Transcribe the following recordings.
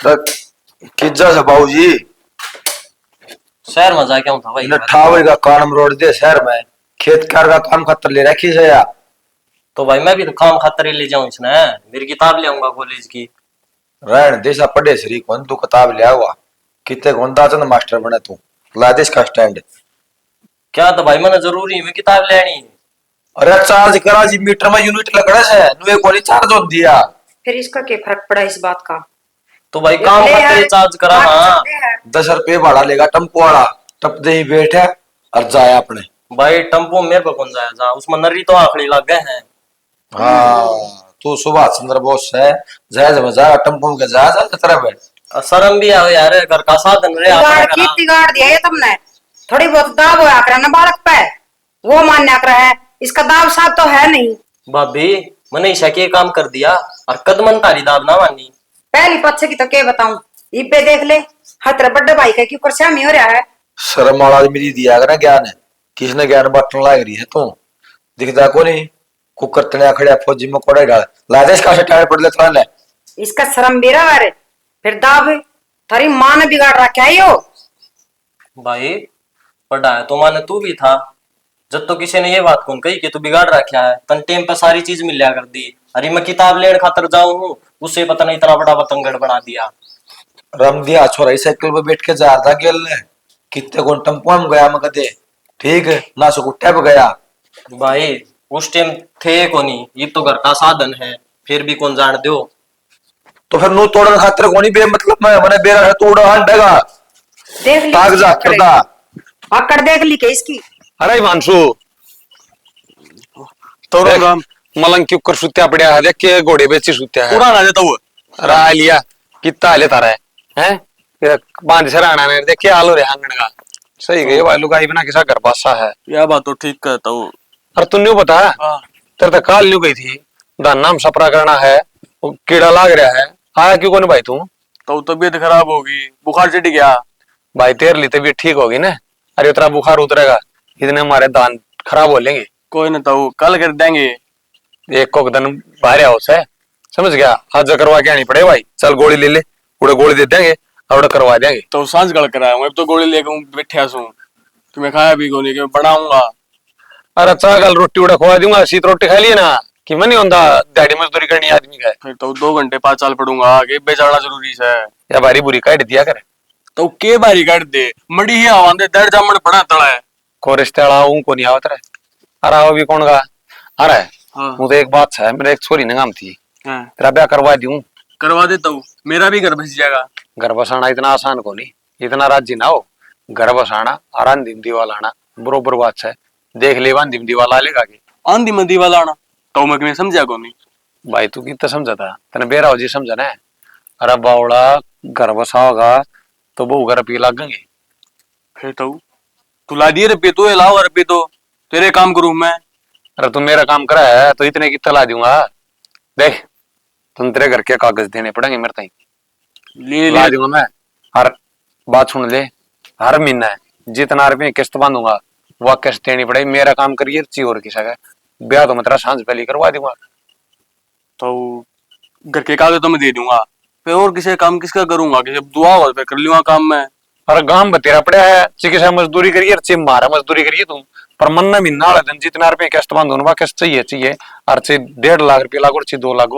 किज्जा से बाबूजी शहर में जाके आऊं था भाई। ठावे का काम रोड दे शहर में खेत कार का काम खतर ले रखी है यार। तो भाई मैं भी तो काम खातर ही ले जाऊं इसने, मेरी किताब ले आऊंगा कॉलेज की। रहन देसा पढ़े सरी कौन तू किताब ले आवा कितने गोंदा चंद मास्टर बने तू ला देश का स्टैंड। क्या तो भाई मैंने जरूरी मैं किताब लेनी। अरे चार्ज करा जी मीटर में यूनिट लगड़ा है नुए कोनी चार्ज हो दिया। फिर इसका क्या फर्क पड़ा इस बात का? तो भाई काम खातिर चार्ज करा ना। 10 रुपये भाड़ा लेगा टेम्पो वाला टप दे ही बैठे और जाया अपने। भाई टेम्पो मेरे को कौन जाया जा उसमें नरी तो आखड़ी लग गए हैं। हाँ तू सुभाष चंद्र बोस है जहाज में जा टेम्पो के जहाज तरफ है। शर्म भी आओ यार घर का साधन रे तिगाड़ दिया है तुमने। थोड़ी बहुत दाब होया करे ना बालक पे वो मान्या कर है इसका दाब साहब तो है नहीं। भाभी मैंने ईशा के काम कर दिया और कदमन तारी दाब ना मानी। पहली पच्चे की तो क्या बताऊं इबे देख ले हर बड़े भाई का क्यों परेशानी हो रहा है। शर्म वाला मेरी दिया कर ज्ञान है किसने ज्ञान बांटने लाग रही है तू दिखता को नहीं कुकर तने खड़े फौजी में कोड़े डाल लादेश का टायर पड़ ले थाने इसका शर्म बेरा वारे फिर दाब थारी मां ने बिगाड़ रखा है यो। भाई पढ़ाया तो माने तू भी था जब तो किसी ने ये बात कौन कही कि तू बिगाड़ रखा है तन टेम पे सारी चीज मिल लिया कर दी। अरे मैं किताब लेने खातर जाऊं हूँ उससे पता नहीं इतना बड़ा बतंगड़ बना दिया। रम दिया छोरा साइकिल पे बैठ के जा रहा गेल ने कितने को टेम्पो में गया मैं कदे ठीक है ना सुकुट्टा पे गया। भाई उस टाइम थे कोनी ये तो घर का साधन है फिर भी कौन जान दो। तो फिर नो तोड़न खातर कोनी बे मतलब मैं मने बेरा है तोड़ हंडेगा देख ली ताक जा करदा आकर देख ली के इसकी। अरे मानसू तो राम मलंग क्यों कर सुत्या पड़या है देख के घोड़े बेची सुत्या है पुराना जाता हुआ रा लिया कितना ले तारा है हैं बांध सराना ने देख के आलो रे आंगन का सही गए वालू का इतना किसा घर पासा है यह बात तो ठीक कहता हूँ। और तू न्यू बता तेरे तो काल न्यू गई थी दा नाम सपरा करना है वो कीड़ा लाग रहा है आया क्यों कोनी भाई तू तो तबीयत खराब होगी बुखार चढ़ गया। भाई तेरे लिए तबीयत ठीक होगी ना अरे उतना बुखार उतरेगा इतने हमारे दान खराब हो लेंगे कोई ना तो कल कर देंगे एक को दिन बाहर आओ से समझ गया आज करवा के आनी पड़े भाई चल गोली ले ले उड़े गोली दे देंगे और करवा देंगे। तो सांझ गल कराया अब तो गोली लेकर बैठा सू तुम्हें खाया भी गोली के बनाऊंगा। अरे चागल रोटी उड़ा खवा दूंगा शीत रोटी खा लिए ना कि मैं नहीं होता दिहाड़ी मजदूरी करनी आदमी का फिर तो 2 घंटे 5 साल पढ़ूंगा आगे बेचारा जरूरी है या बारी बुरी काट दिया कर तो के बारी काट दे मड़ी ही आवांदे दर जामन पड़ा तड़ा है को रिश्ते को नहीं आवत रहे अरे आओ भी कौन का अरे मुझे एक बात है मेरे एक छोरी नगाम थी तेरा ब्याह करवा देता हूँ मेरा भी घर बस जाएगा। घर बसाना इतना आसान को नहीं इतना राजी ना हो घर बसाना आराम दिमदी वाला आना बरोबर बात है देख ले दिमदी वाला लेगा के आंधी मंदी वाला आना तो मैं समझा को नहीं भाई तू कितना समझा था तेने बेरा हो जी समझा ना अरे बावड़ा घर बसाओगा तो वो घर पी लगेंगे फिर तो तू ला दिए रुपये तो लाओ रुपये तो तेरे काम करूं मैं। अरे तुम मेरा काम करा है तो इतने की तला दूंगा देख तुम तेरे घर के कागज देने पड़ेंगे मेरे ताई ले ला दूंगा मैं हर बात सुन ले हर महीना जितना रुपये किस्त बांधूंगा वह किस्त देनी पड़ेगी मेरा काम करिए ची और किसा का ब्याह तो मैं तेरा सांझ पहले करवा दूंगा। तो घर के कागज तो मैं दे दूंगा फिर और किसी काम किसका करूंगा कि जब दुआ हो कर लूंगा काम में। अरे गांव बतेरा पड़ा है चिकित्सा मजदूरी करिए चे मारा मजदूरी करिए तुम पर मन ना महीना वाला दिन जितना रुपये किस्त बांधो किस्त चाहिए और चे 1.5 लाख रुपये लागो 2 लाख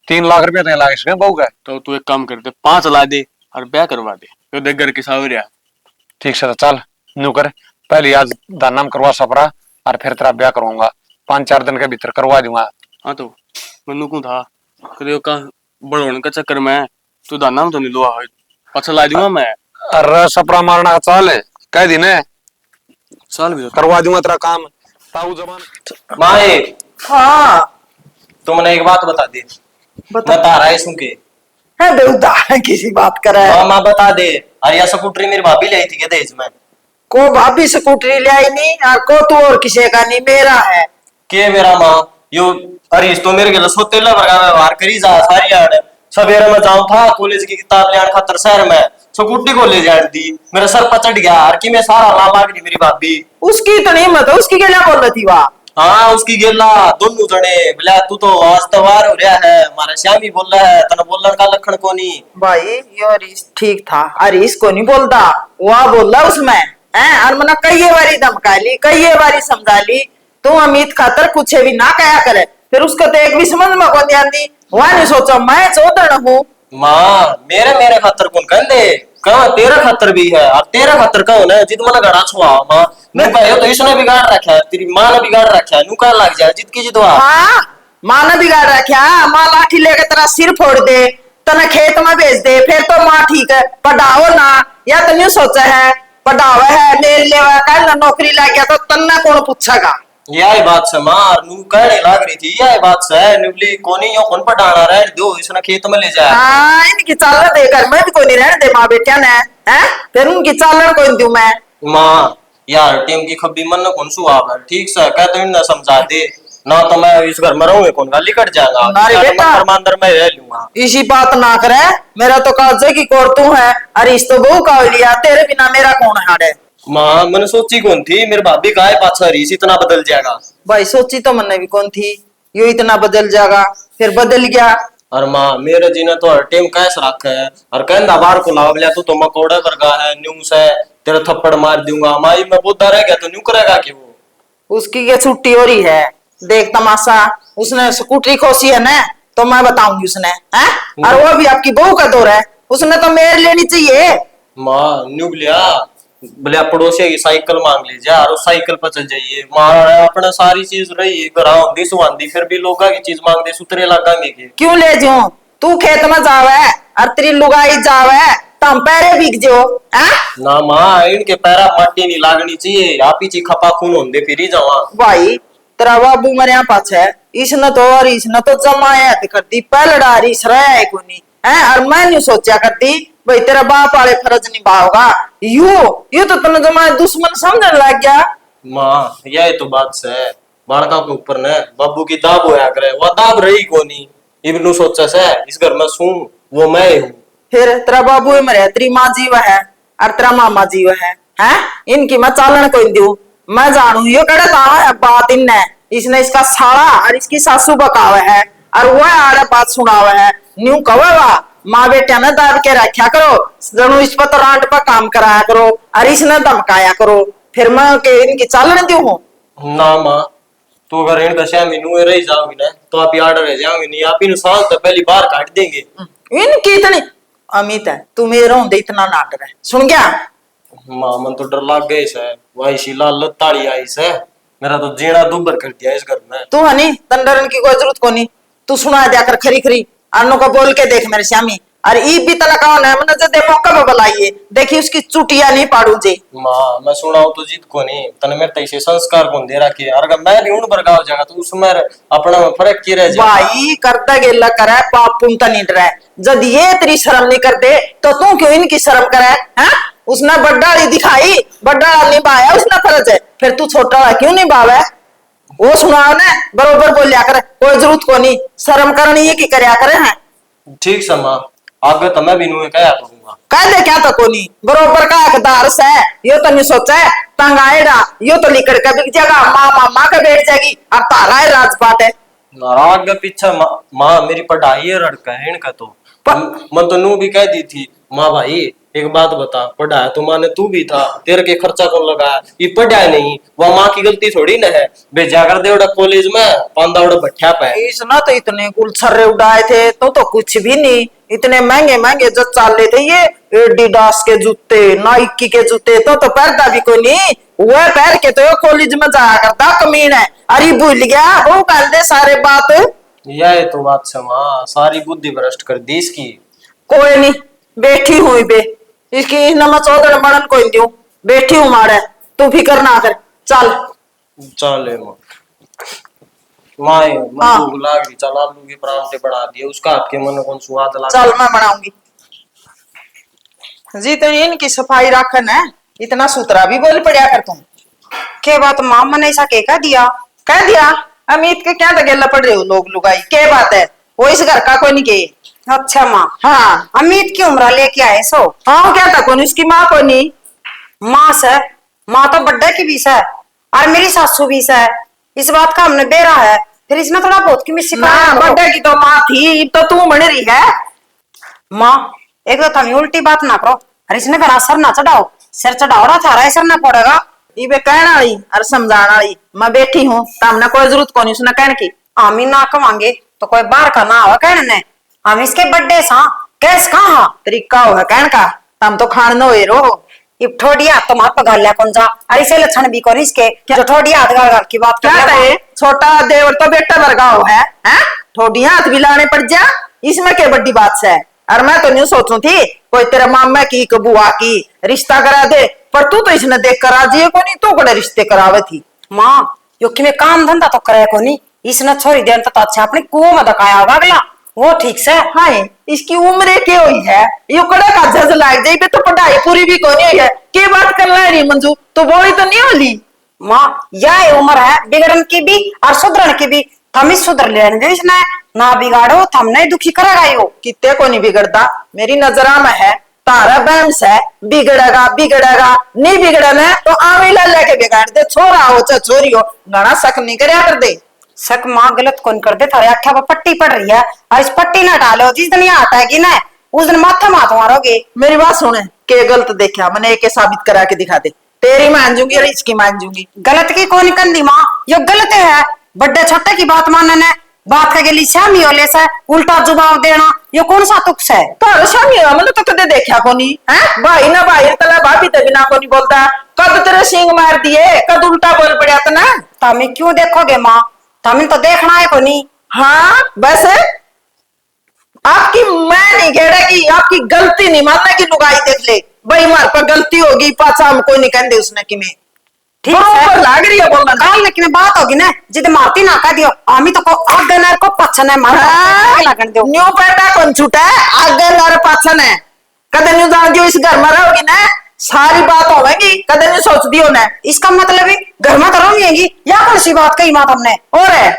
3 लाख रुपये तो लाग सके बहु का तो तू एक काम कर दे 5 ला दे और ब्याह करवा दे तो देख घर के सावरिया ठीक से चल न्यू कर पहले आज दानाम करवा सपरा और फिर तेरा ब्याह करवाऊंगा 5-4 दिन के भीतर करवा दूंगा। हाँ तो मनु को था करियो का बढ़ोने का चक्कर में तू दानाम तो नहीं लो अच्छा ला दूंगा मैं। अरे सपरा मारना चाल है कह दी ने चल भी करवा दूंगा तेरा काम ताऊ जबान माए। हाँ तुमने एक बात बता दे बता रहा है सुन के है बेउदा किसी बात कर रहा है। माँ बता दे अरे यह स्कूटरी मेरी भाभी लाई थी क्या दहेज में को भाभी स्कूटरी ले आई नहीं और को तू और किसी का नहीं मेरा है के मेरा माँ यो अरे तो मेरे के सोते लगा व्यवहार करी जा सारी यार सवेरे में जाऊं था कॉलेज की किताब ले खातर शहर में स्कूटी को ले जान दी मेरा सर पचट गया और कि मैं सारा ला मांग रही मेरी भाभी उसकी तो नहीं मत उसकी क्या बोल रही थी वाह हाँ उसकी गेला दोनों जने बोला तू तो आज तवार हो रहा है हमारा श्यामी बोल रहा है तना बोलने का लक्षण को नहीं। भाई यो हरीश ठीक था, हरीश को नहीं बोलता, वह बोला उसमें है। और मना कई बारी धमका ली, कई बारी समझा ली, तू अमित खातर कुछ भी ना कया करे। फिर उसको तो एक भी समझ में कौन आती, वह नहीं सोचा मैं चौधर हूँ। माँ मेरे खातर कौन कहते कहा तेरा खातर भी है और तेरा खातर कौन है जिद मला गड़ा छुआ माँ मैं भाई तो इसने बिगाड़ रखा है तेरी माँ ने बिगाड़ रखा है नुका लग जाए जिद की जिदवा। हाँ माँ ने बिगाड़ रखा, माँ लाठी लेकर तेरा सिर फोड़ दे, तना खेत में भेज दे, फिर तो माँ ठीक है पढ़ाओ ना। या तो न्यू सोचा है पढ़ावा है ले ले कल नौकरी लग गया तो तन्ना कौन पूछेगा। यही बात से मार नू कहने लग रही थी यही बात से निबली कोनी यो कौन पढ़ाना रह दो इसने खेत में ले जाए। हाँ इनकी चालन देकर मैं भी कोई नहीं रहने दे माँ बेटिया ने हैं, फिर उनकी चालन कोई दूं मैं। माँ यार टीम की खब्बी मन कौन सुहाव है ठीक से कह तो इन्हें समझा दे ना तो मैं इस घर में रहूंगा कौन गाली कट जाएगा नारे बेटा अंदर में रह लूंगा। इसी बात ना करे, मेरा तो काजे की कोर तू है और इस तो बहू का लिया, तेरे बिना मेरा कौन हाड़ है। माँ मैंने सोची कौन थी मेरे भाभी का है पाछा रीस इतना बदल जाएगा। भाई सोची तो मैंने भी कौन थी यो इतना बदल जाएगा, फिर बदल गया। और माँ मेरे जी ने तो हर टीम कैसे रखा है और कहना बाहर को लाभ लिया तो मकोड़े वर्गा है न्यूज है तेरा थप्पड़ मार दूंगा माई मैं बोलता रह गया तो न्यू करेगा कि वो उसकी ये छुट्टी हो रही है, देख तमाशा उसने स्कूटरी खोसी है ना तो मैं बताऊंगी उसने है। और वो भी आपकी बहू का दौर है, उसने तो मेरे लेनी चाहिए। माँ न्यू लिया बोले पड़ोसी की साइकिल मांग लीजिए और उस साइकिल पर चल जाइए माँ अपने सारी चीज रही ग्राउंड सुहांदी फिर भी लोग की चीज मांग दे सुतरे लगाएंगे के क्यों ले जाऊं, तू खेत में जावे और तेरी लुगाई जावे तो हम पैरे बिक जो है। ना माँ इनके पैरा माटी नहीं लागनी चाहिए आप ही ची खपा खून होंगे फिर ही जावा। भाई तेरा बाबू मेरे यहाँ पास है, इसने तो और इसने तो जमाया करती पहलड़ा रिस रहा है कोनी है। और मैं नहीं सोचा करती भाई तेरा बाप वाले फर्ज निभाओगा, यू तो तुमने जमाया दुश्मन समझने लग गया। माँ यह तो बात से बालका के ऊपर ने बाबू की दाब होया करे वह दाब रही कोनी इबनू सोचा से इस घर में सू वो मैं हूँ। फिर तेरा बाबू है मेरे, तेरी माँ जीव है और तेरा मामा जीव है इनकी मैं चालन कोई दू मैं जानू यो कड़ा दावा है बात इनने इसने इसका साला और इसकी सासू बकावा है और वह आड़े बात सुनावा है न्यू कवा माँ बेटा ने दाब के रखा करो जनु इस पर तो रांट पर काम कराया करो और इसने धमकाया करो, फिर मैं इनकी चालन दू हूँ ना माँ तो अगर इनका श्यामी नु रह जाओगी ना तो आप याद रह जाओगे नहीं आप इन साल तो पहली बार काट देंगे। इनकी इतनी अमित है तू मेरे होंदे इतना नाटक है सुन गया। माँ मन तो डर लग गई से वही शीला लताड़ी आई से मेरा तो जीना दुबर कर दिया इस घर में। तू है नहीं तंडरन की कोई जरूरत को नहीं, तू सुना दिया कर खरी खरी अन्नों को बोल के देख मेरे श्यामी और ईब भी तला कौन है मैंने जब मौका पे बुलाइए देखी उसकी चुटिया नहीं पाड़ू जी। माँ मैं सुनाऊ तो जीत को नहीं तने मेरे तैसे संस्कार कौन दे रखे और अगर मैं भी उन बरगाव जागा तो उसमें अपना में फर्क की रह जाए। भाई करता गेला करे पाप पुनता नहीं डरे, जब ये तेरी शर्म नहीं करते तो तू क्यों इनकी शर्म करे हैं। उसने बड्डाली दिखाई बड्डाला निभाया उसने फर्ज है, फिर तू छोटा वाला क्यों निभावे वो सुनाओ ना बरोबर बोलिया करे कोई जरूरत को नहीं शर्म करनी है कि करया करे हैं। ठीक से माँ आगे तो मैं भी नुए क्या करूंगा कह दे क्या तो कोनी बरोबर का हकदार से यो तो नहीं सोचा है तंग आएगा यो तो लिकड़ के बिक जाएगा माँ मामा का बैठ जाएगी और तारा है राजपाट है। नाराज के पीछे माँ मेरी पढ़ाई है रड़का है इनका तो मैं तो नू भी कह दी थी माँ भाई एक बात बता पढ़ाया तो माने तू भी था तेरे के खर्चा कौन लगाया ये पढ़ाया नहीं वह माँ की गलती थोड़ी ना है भेजा कर दे उड़ा कॉलेज में पांदा उड़ा भट्ठा पे इसना तो इतने गुलछर्रे उड़ाए थे तो कुछ भी नहीं इतने महंगे महंगे जो चाल ले थे ये एडिडास के जूते नाइकी के जूते तो पहनता भी कोई नहीं वह पहन के तो कॉलेज में जाया करता कमीन है। अरे भूल गया वो कर दे सारे बात यह तो बात से माँ सारी बुद्धि भ्रष्ट कर दी इसकी। कोई नहीं बैठी हुई बे इसकी नमा चौधर मरण कोई दू बैठी हूँ मारे तू फिक्र ना कर चल चले माँ भूख लाग रही चल आलू के परांठे बना दिए उसका आपके मन कौन स्वाद लगा चल मैं बनाऊंगी जी तो इनकी सफाई रखन है इतना सुथरा भी बोल पड़ा कर तुम के बात माँ मैंने ऐसा कह दिया कह दिया अमित के क्या तगेला पड़ रहे हो लोग लुगाई क्या बात है वो इस घर का कोई नहीं के। अच्छा माँ हाँ अमित की उम्र लेके आए सो हाँ क्या था कौन उसकी माँ को नहीं माँ से माँ तो बड्डे की भी है और मेरी सासू भी है इस बात का हमने बेरा है, फिर इसमें थोड़ा बहुत की मिस्सी ना बर्थडे की तो माँ थी, अब तो तू बन रही है। माँ एक तो तुम उल्टी बात ना करो, अरे इसने कहा सर ना चढ़ाओ, सिर चढ़ाओ रहा था सर ना पड़ेगा। इबे कहना वाली और समझाना वाली मैं बैठी हूँ, तमने कोई जरूरत को नहीं उसने कहने की। हम ही ना कमांगे तो कोई बाहर का ना हो कहने ने, हम इसके बर्थडे सा कैस कहा तरीका होगा कहने का, तम तो खान नो रो। इब ठोडी हाथ तो मार पगार लिया कौन जा, अरे इसे लक्षण भी कौन इसके जो ठोडी हाथ गाल की बात क्या कर रहा है, छोटा देवर तो बेटा वर्गा हो है, हैं? थोड़ी हाथ भी लाने पड़ जा, इसमें क्या बड़ी बात है। और मैं तो नहीं सोचू थी कोई तेरा मामा की बुआ की रिश्ता करा दे, पर तू तो इसने देख कर राजी को नहीं, तू बड़े रिश्ते करावे थी। माँ यो कि मैं काम धंधा तो करे को नहीं, इसने छोरी देन तो अच्छा अपने कुओं में दकाया होगा अगला, वो ठीक से। हाय इसकी उम्र क्या हुई है, यो कड़ा का जज लाग जाए तो पढ़ाई पूरी भी कोनी हुई है, के बात कर रही मंजू, तो बोली तो नहीं होली। माँ यह उम्र है बिगड़न की भी और सुधरन की भी, थम ही सुधर लेने दे इसने, ना बिगाड़ो थम नहीं दुखी करेगा यो। कितने को नहीं बिगड़ता, मेरी नजरा में है, तारा बैम्स है, बिगड़ेगा बिगड़ेगा, नहीं बिगड़ना तो आमिला लेके बिगाड़ दे, छोरा हो चाहे छोरी हो, घना शक नहीं करे कर दे। शक माँ गलत कौन कर दे, थारे आख्या पर पट्टी पड़ रही है और इस पट्टी ना डालो, जिस दिन यहाँ हटाएगी ना उस दिन माथा माथ मारोगे। मेरी बात सुने, के गलत देखा मैंने एक साबित करा के दिखा दे, तेरी मान जूंगी और इसकी मान जूंगी। गलत की कौन कंदी माँ, यो गलत है, बड़े छोटे की बात मानने बात के लिए शामी होले से उल्टा जवाब देना यो कौन सा तुक्स है। तो शामी हो मतलब तो कदे देखा कोनी है, भाई ना भाई तला भाभी तभी ना कोनी बोलता, कद तेरे सिंग मार दिए, कद उल्टा बोल पड़ा था ना। तमें क्यों देखोगे माँ, तमें तो देखना है कोनी। हाँ बस आपकी मैं नहीं घेड़ेगी, आपकी गलती नहीं मानना की लुगाई देख ले, भाई मार पर गलती होगी पाचा हम कोई नहीं कहते उसने कि मैं ठीक है लाग रही है बोलना। काल लेकिन बात होगी ना जिद मारती ना कह दियो, आमी तो को आगे न को पछन है मार लगन दो। न्यू पेटा कौन छूटा है, आगे लड़ पाछन है, कदे न्यू जान दियो इस घर में रहोगी ना सारी बात होगी, कदे न्यू सोच दियो ना। इसका मतलब है घर में तो रहूंगी या कौन सी बात कही माँ तुमने, और है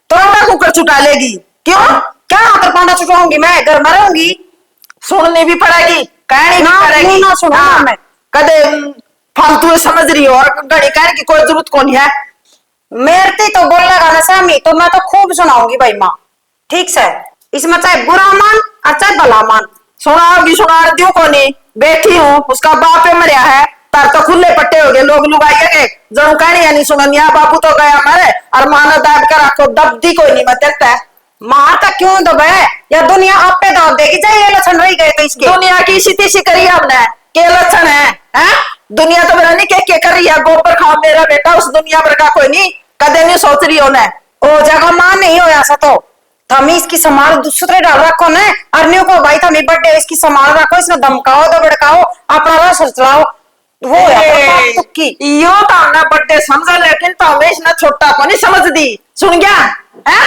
तो मैं कुकर छुटा लेगी क्यों, क्या आकर पांडा छुटाऊंगी मैं, घर में रहूंगी। सुननी भी पड़ेगी कहनी भी ना, पड़ेगी ना सुनो हाँ, मैं कदे फालतू समझ रही हो और घड़ी कहने की कोई जरूरत कौन है। मेरे तो बोलेगा ना सामी तो मैं तो खूब सुनाऊंगी भाई माँ, ठीक से इसमें चाहे बुरा मान और चाहे भला मान। सुनाओगी सुना दियो कोनी, बैठी हूँ उसका बाप है मरिया है, तार तो खुले पट्टे हो गए लोग लुगाई के जरूर कहनी नहीं सुनिया, बापू तो गया मरे और माना दाब कर आपको दबदी कोई नहीं बचता है। मार तक क्यों दबे, या दुनिया आप पे दाब देगी चाहे ये लक्षण रही गए तो इसके। दुनिया की सीधी सी करी हमने के लक्षण है दुनिया तो मेरा नहीं के कर रही है, गोबर खाओ मेरा बेटा उस दुनिया पर का कोई नहीं, कदे नहीं सोच रही हो ना। ओ जगह मां नहीं हो ऐसा तो थमी इसकी संभाल दूसरे डाल रखो ना, अर्नियों को भाई थमी बर्थडे इसकी संभाल रखो, इसमें धमकाओ दबड़काओ अपना रस चलाओ वो है तुक्की। यो तो हमने बर्थडे समझा लेकिन तो हमें इसने छोटा को नहीं समझ दी, सुन गया है।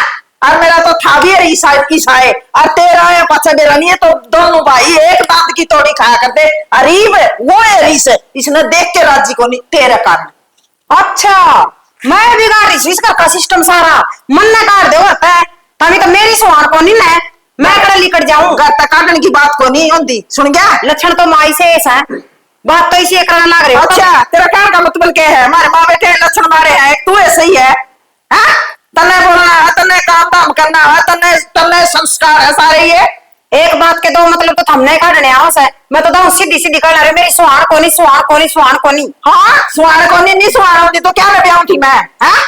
और मेरा तो था भी ईसाई और तेरा है पचा मेरा नहीं है, तो दोनों भाई एक दांत की तोड़ी खाया करते, अरीब वो है रीस, इसने देख के राजी को नहीं तेरे कारण। अच्छा मैं बिगाड़ रही इसका का सिस्टम सारा मन न काट दे होता है, तभी तो मेरी सवार को नहीं है, मैं कड़ा लिकट जाऊं घर तक काटने की बात को नहीं होती, सुन गया। लक्षण तो माई से ऐसा है, बात तो इसी करने लग रहे हो। अच्छा तेरा कहने का मतलब क्या है, हमारे माँ बेटे लक्षण मारे हैं, तू ऐसे ही है तन्ने बोलना है, तन्ने काम धाम करना है, तन्ने संस्कार है सारे ये। एक बात के दो मतलब तो हमने काटने आवस है, मैं तो दाऊं सीधी सीधी कर रही मेरी सुहान कोनी सुहान कोनी सुहान कोनी। हाँ सुहान कोनी नहीं सुहान होती तो क्या मैं ब्याह थी मैं, हाँ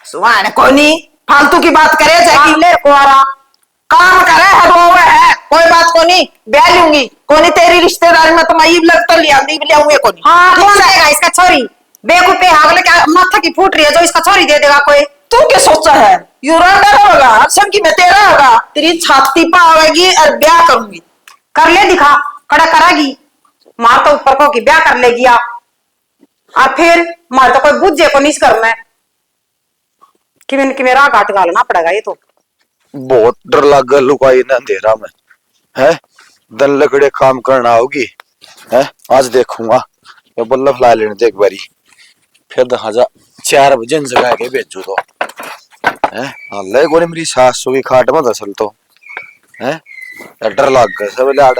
सुहान कोनी फालतू की बात करे जाएगी ले कुआरा काम करे है वो है कोई बात को नहीं, ब्याह लूंगी कोनी तेरी रिश्तेदारी में तो मैं लग तो लिया नहीं लिया कोनी। हाँ कौन देगा इसका छोरी, बेवकूफे हागले क्या माथा की फूट रही है जो इसका छोरी दे देगा कोई। तू क्या सोचा है, यूरांडर होगा सब की मैं तेरा होगा, तेरी छाती पर आवेगी और ब्याह करूंगी। कर ले दिखा खड़ा करागी, मार तो ऊपर को की ब्याह कर लेगी आप फिर मार तो कोई बुझे को नहीं कर में कि मेरा घाट गालना पड़ेगा ये तो। बहुत डर लग लुकाई ना अंधेरा में है, दन लकड़े काम करना होगी है, आज देखूंगा ये बल्लभ ला लेने दे एक बारी, फिर 4 बजे जगा के भेजू तो है। अल्लाह को मेरी सास की खाट में दसल तो है, डर लग गया सब लाड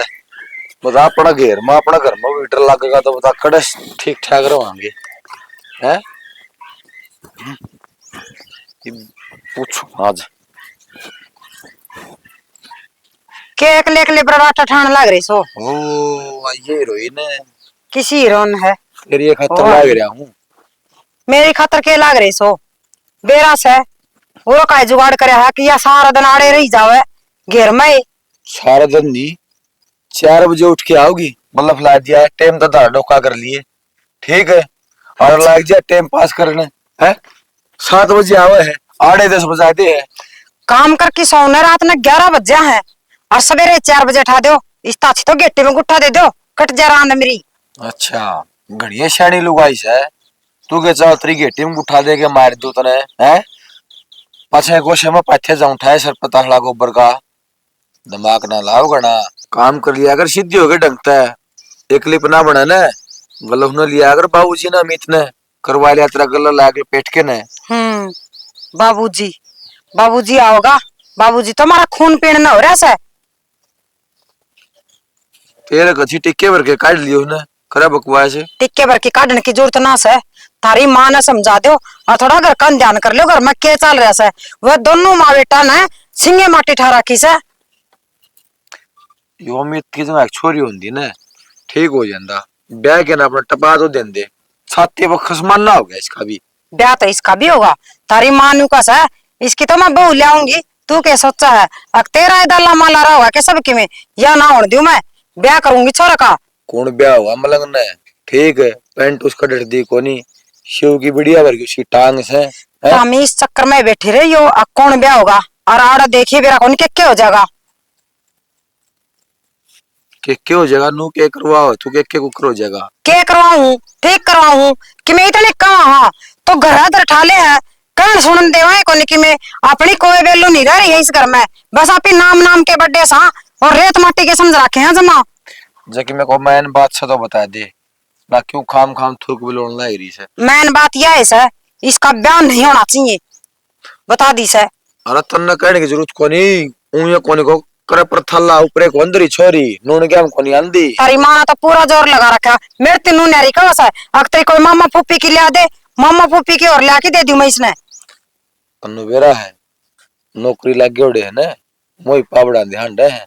बता अपना घेर में अपना घर में भी डर लगेगा तो बता कड़े ठीक ठाक रहोगे है। पूछो आज केक लेक ले बड़ा ठाण लग रही सो। ओ ये हीरोइन है। किसी हीरोइन है। तेरी ये खतर ओ, लाग रहा हूँ। मेरी खातर के लाग रही सो। बेरा से वो का जुगाड़ करे है कि या सारा दिन आड़े रही जावे घेर में। सारा दिन नहीं, 4 बजे उठ के आओगी, बल्लभ ला दिया है, टाइम तो धार डोका कर लिए, ठीक है। और लाग जाए टाइम पास करने है। 7 बजे आवे है, 8:30 बजाते हैं। काम करके सोने रात में 11 बज जा है और सवेरे 4 बजे उठा दो। इस ताची तो गेटे में गुट्ठा दे दो, कट जा रहा मेरी। अच्छा घड़िया शानी लुगाई है। तू के चाह तरी गेटी में उठा दे के मार दो तने है। पाछे गोशे में पाथे जाऊं ठाए सर पताहला गोबर का। दिमाग ना लाओ गना, काम कर लिया अगर सिद्धि हो गए ढंगता है। एक लिप ना बना ने गलफ न लिया अगर बाबूजी ना अमित ने करवा लिया तेरा गला लाग पेट के ने। बाबूजी बाबूजी आओगा। बाबूजी तो हमारा खून पीण न हो रहा है। तेरे कछी टिक्के भर के काट लियो ने खरा बकवास है। टिक्के भर के काटने की जरूरत ना से। थारी माँ ने समझा दो और थोड़ा घर का ध्यान कर लो। घर में क्या चल रहा है वह दोनों माँ बेटा ने सिंगे माटी ठा रखी से। यो अमित की जगह एक छोरी होंदी ने ठीक हो जांदा। ब्याह के ना अपना टपा तो दें दे, छाती पर खसमान ना हो गया इसका भी। ब्याह तो इसका भी होगा। तारी माँ नु का सा इसकी तो मैं बहू ले आऊंगी। तू क्या सोचा है अब तेरा दाला माला रहा होगा के सब की में या ना होने दूं मैं। ब्याह करूंगी छोरा का। कौन ब्याह हुआ मलंग ने, ठीक है। पैंट उसका डर दी कोनी, शिव की बढ़िया भर की उसकी टांग से तो हम इस चक्कर में बैठी रही हो। अब कौन ब्याह होगा और आड़ा देखिए बेरा कौन के हो जाएगा। के हो जाएगा नू के करवाओ तू के कुकर हो जाएगा। के करवाऊं ठीक करवाऊं कि मैं इतने कहा हाँ तो घर दर ठाले है कौन सुन देवा कोनी कि मैं अपनी कोई वैल्यू नहीं रह रही है इस घर में। बस आप ही नाम नाम के बड्डे सा और रेत माटी के समझ रखे हैं जमा। जबकि मेरे को मैन बात से तो बता दे ना क्यों खाम खाम थूक बिलोन लाई रही से। मैन बात यह है सर इसका बयान नहीं होना चाहिए बता दी सर। अरे तन्ने कहने की जरूरत कोनी ऊया कोनी को करे पर थल्ला ऊपरे को अंदरी छोरी नून क्या कोनी आंदी। तारी माँ ने तो पूरा जोर लगा रखा मेरे तीनों नारी का वसा अगर कोई मामा फूफी की लिया दे मामा फूफी की और लिया दे दूं मैं इसने। तन्नू बेरा है नौकरी लग गए है ना मोई पावड़ा ध्यान रहे हैं।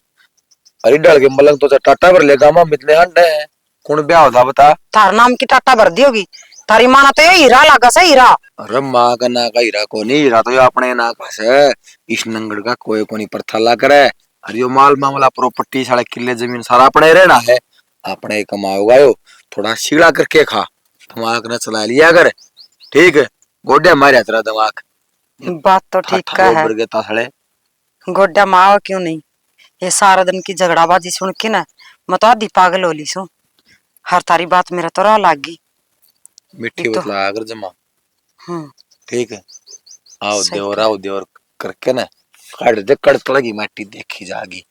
अरे डाल के मलंग तो टाटा भर लेगा मां मितने हंडे है। कौन ब्याह होता बता। थार नाम की टाटा भर दी होगी। थारी माँ ने तो ये हीरा लगा सा हीरा। अरे माँ का ना का हीरा को नहीं, हीरा तो अपने ना का से इस नंगड़ का कोई कोनी पर थल्ला करे। अरे यो माल मामला प्रॉपर्टी साढ़े किले जमीन सारा अपने रहना है। अपने कमाओगा यो थोड़ा सीड़ा करके खा दिमाग न चला लिया कर, ठीक है। गोड्या मारे तेरा दिमाग। बात तो ठीक का है गोड्या माँ क्यों नहीं। ये सारा दिन की झगड़ाबाजी सुन के ना मैं तो आधी पागल हो ली सू। हर तारी बात मेरा तो राह लाग गई। मिट्टी तो, बतला अगर जमा ठीक है। आओ देवर करके ना काट दे कड़क लगी मिट्टी देखी जागी।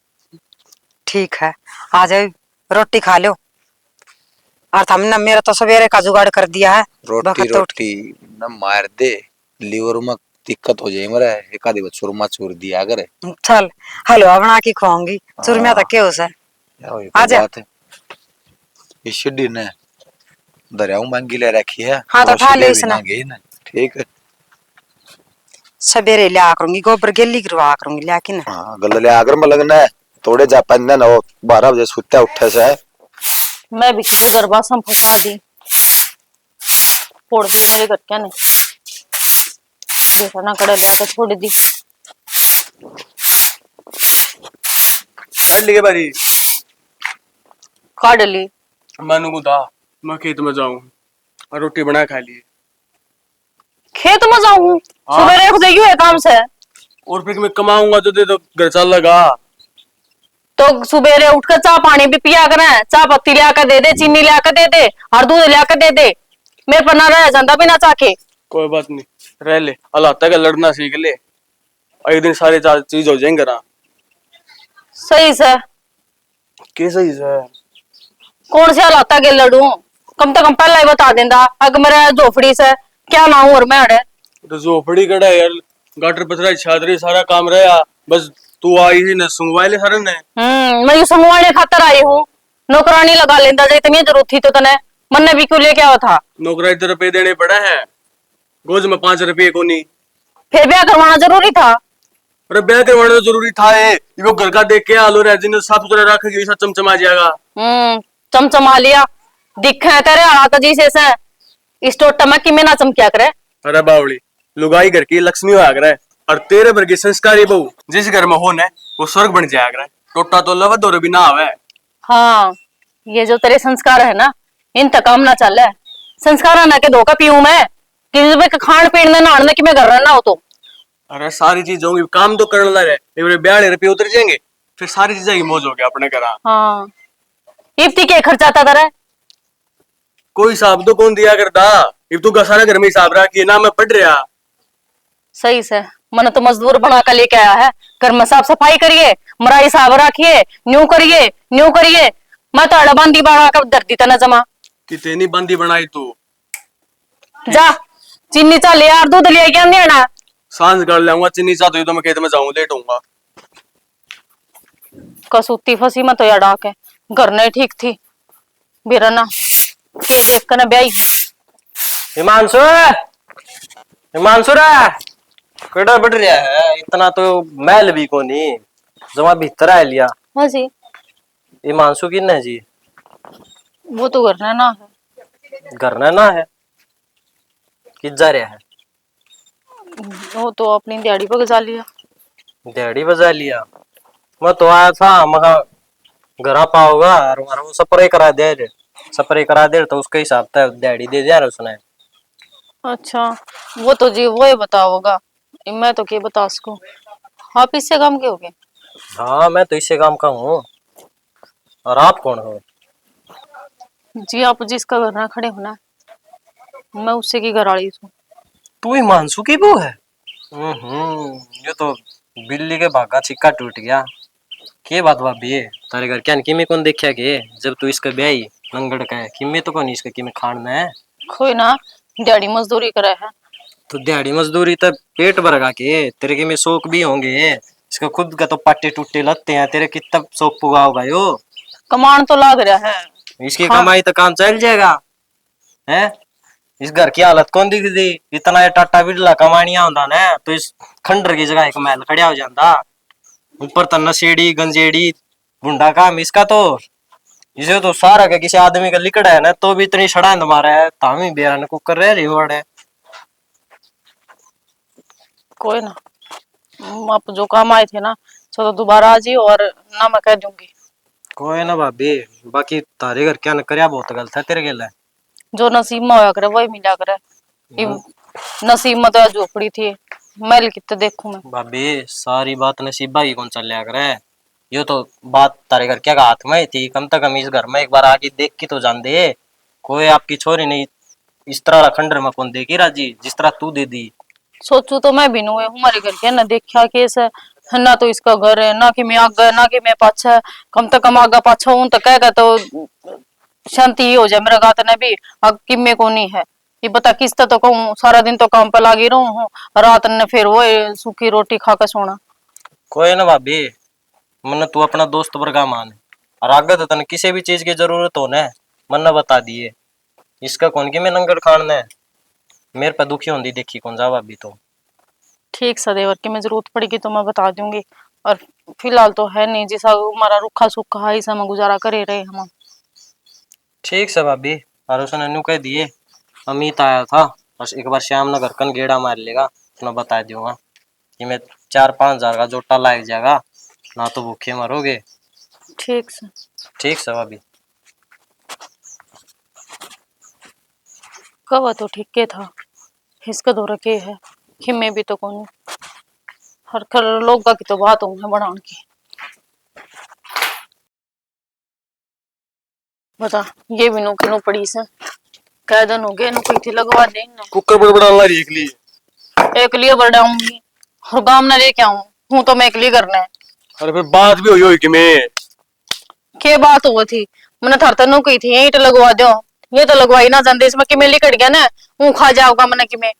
ठीक है आ जाओ रोटी खा लो। और हमने मेरा तो सवेरे का जुगाड़ कर दिया है। रोटी रोटी न मार दे लीवर में दिक्कत हो जाए मरे एक आधी चूरमा चूर दिया अगर चल हलवा बना के खुआऊंगी चूरमिया तक के हो सा आ जा। इस शिड्डी ने दरियाऊ मांगी ले रखी है। हाँ तो खा ले इसने ठीक है। सवेरे लिया करूंगी गोबर गेली करवा करूंगी लिया कि ना। हाँ गल ले आकर मलंगना थोड़े जापान ना 12 बजे सुत्ता उठे से मैं भी उधर बासम फंसा दी फोड़ दी मेरे घर क्या नहीं बेटा ना कड़े लिया कर छोड़ दी। काट लिए बारी काट ली मानू को था मैं खेत में जाऊं और रोटी बना खा लिए। खेत में जाऊं सवेरे उठ गई है काम से और फिर मैं कमाऊंगा तो दे तो घर चल लगा। तो सवेरे उठकर चाय पानी भी पिया करें। चाय पत्ती लिया कर दे दे चीनी लिया कर दे दे और दूध लिया कर दे दे। मेरे पर ना रह जाता बिना चाह के। कोई बात नहीं रह ले अल्लाह तक लड़ना सीख ले एक दिन सारे चार चीज हो जाएंगे ना। सही से कैसे ही से कौन से हालात के लड़ू कम से कम पहला ही बता देंदा अगर मेरे झोपड़ी से क्या ना हूं और मैं अड़े तो झोपड़ी कड़ा यार गाटर पथरा छादरी सारा काम रहा बस तू आई ही न सुंगवा ले सारे ने। मैं ये सुंगवाने खातर आई हूँ नौकरानी लगा लेंदा जे इतनी जरूरत थी तो तने मन ने भी क्यों लेके आया था। नौकरा 1 रुपये देने पड़ा है गोज में 5 रुपये को नहीं फिर ब्याह करवाना जरूरी था। अरे ब्याह करवाना तो जरूरी था ये वो घर का देख के आलो रह जिन्हें साफ सुथरा रखेगी ऐसा चमचमा जाएगा। चमचमा लिया दिखे है तेरे हाथ जी से इस टोटा में किमें ना चमकिया करे। अरे बावली लुगाई घर की लक्ष्मी होया करे और तेरे वर्गी संस्कारी बहू जिस घर में हो न वो स्वर्ग बन जाया करे। टोटा तो लवद और भी ना आवे। हाँ ये जो तेरे संस्कार है ना इन तक काम ना चल है। संस्कार ना के धोखा पीऊं मैं कि खान पीन में नहाने कि मैं घर रहना हो तो। अरे सारी चीज होंगी काम तो करने लगे एक ब्याह रुपये उतर जाएंगे फिर सारी चीजें की मौज हो गया अपने घर। हाँ इफ्ती के खर्चा आता तेरा कोई हिसाब तो कौन दिया करता इब तू सारा घर में हिसाब रखी ना मैं पढ़ रहा। सही से मन तो मजदूर बना कर लेके आया है घर में साफ सफाई करिए मरा हिसाब रखिए न्यू करिए मैं तो अड़बंदी बना कर धरती तना जमा कितनी बंदी बनाई तू। जा चीनी चा ले यार दूध ले क्या नहीं आना सांझ कर लाऊंगा चीनी चाहती तो मैं खेत में जाऊं लेट होऊंगा। कसूती फंसी मैं तो यार डाक है घर नहीं ठीक थी बिरना के देख कर ब्याई हिमांशु हिमांशु रे केड़ा बढ़ रहा है इतना तो मैल भी को नहीं जमा भीतर आ लिया। हाँ जी हिमांशु किन है जी? वो तो घर ना है घर ना है किस जा रहा है? वो तो अपनी दिहाड़ी पर गुजार लिया। दिहाड़ी बजा लिया। मैं तो आया था मगर घर पाओगा और वो स्प्रे करा दे तो उसके हिसाब से दिहाड़ी दे दिया उसने। अच्छा वो तो जी वो ही बताओगा मैं तो क्या बता उसको। आप इससे काम के हो गए? हाँ मैं तो इससे काम का हूँ। और आप कौन हो? जी आप जिसका घर ना खड़े होना मैं उससे की घरवाली हूँ। तू हिमांशु की बहू है? ये तो बिल्ली के भागा छिक्का टूट गया। के बात भाभी है तारे घर क्या किमे कौन देखा के जब तू इसका ब्याह लंगड़ का है किमे तो कौन इसका किमे खाना है। कोई ना दिहाड़ी मजदूरी करे है तो दिहाड़ी मजदूरी तब पेट भरगा के तेरे के में शौक भी होंगे। इसका खुद का तो पाटे टूटे लगते हैं तेरे कितना शौक पुगा होगा यो। कमान तो लाग रहा है इसकी कमाई तो काम चल जाएगा है। इस घर की हालत कौन दिख दी इतना ये टाटा बिरला कमानिया होता ना तो इस खंडर की जगह एक महल खड़ा हो जाता। ऊपर तो नशेड़ी गंजेड़ी गुंडा काम इसका तो इसे तो सारा का किसी आदमी का लिकड़ा है ना तो भी इतनी सड़ांद मारा है तामी बेरा ने कुकर रह रिवॉर्ड है। कोई ना आप जो काम आए थे ना तो दोबारा आ जी और ना मैं कह दूंगी। कोई ना भाभी बाकी तारे घर क्या न करया बहुत गलत है तेरे गेला। जो नसीब में होया करे वही मिला करे। नसीब में तो झोपड़ी थी मैल कितने देखूं मैं। भाभी सारी बात नसीबा की कौन चल करे। यो तो बात तारे घर क्या हाथ में ही थी कम से कम इस घर में एक बार आके देख के तो जान दे। कोई आपकी छोरी नहीं इस तरह खंडर में कौन देगी राजी जिस तरह तू दे दी। सोचू तो मैं भी नु हमारे घर के ना देखा केस है ना तो इसका घर है ना कि मैं आगे ना कि मैं पाछा कम से कम आगा पाछा हूं तो कहेगा तो शांति हो जाए मेरा गात ने भी अब कि में को नहीं है ये बता किस्त तो कहूँ सारा दिन तो काम पे लागी रहूं हूँ रात ने फिर वो सूखी रोटी खा कर सोना। कोई ना भाभी मन तू अपना दोस्त वर्गा मान और आगे तो तने किसी भी चीज की जरूरत हो न मन बता दिए इसका कौन की मैं नंगड़ खान है मेरे पे दुखी होंगी देखी कौन जा भाभी तो। ठीक सदेवर की मैं जरूरत पड़ेगी तो मैं बता दूंगी और फिलहाल तो है नहीं जैसा हमारा रुखा सूखा है ऐसा में गुजारा करे रहे हम। ठीक से भाभी और उसने नु कह दिए अमित आया था बस एक बार शाम नगर कन गेड़ा मार लेगा तो मैं बता दूंगा कि मैं 4-5 हजार का जोटा लाग जाएगा ना तो भूखे मरोगे। ठीक से ठीक से भाभी। कवा तो ठीक के था इसका दौरा के है कि मैं भी तो कौन हर खर लोग की तो बात हूँ बढ़ाने की। बता ये भी नो किनो पड़ी से कह दिन हो गए नो कोई थी लगवा दे कुकर बड़ा ला रही एक लिए बढ़ाऊंगी और गांव ना लेके आऊं हूँ तो मैं एक लिए करना है। अरे फिर बात भी हुई कि मैं के बात हुई थी मैंने थर तनु कही थी ईंट लगवा दो ये तो लगवाई ना जान इसमें कि मैं लिकट गया ना हूँ खा जाओगा मैंने कि मैं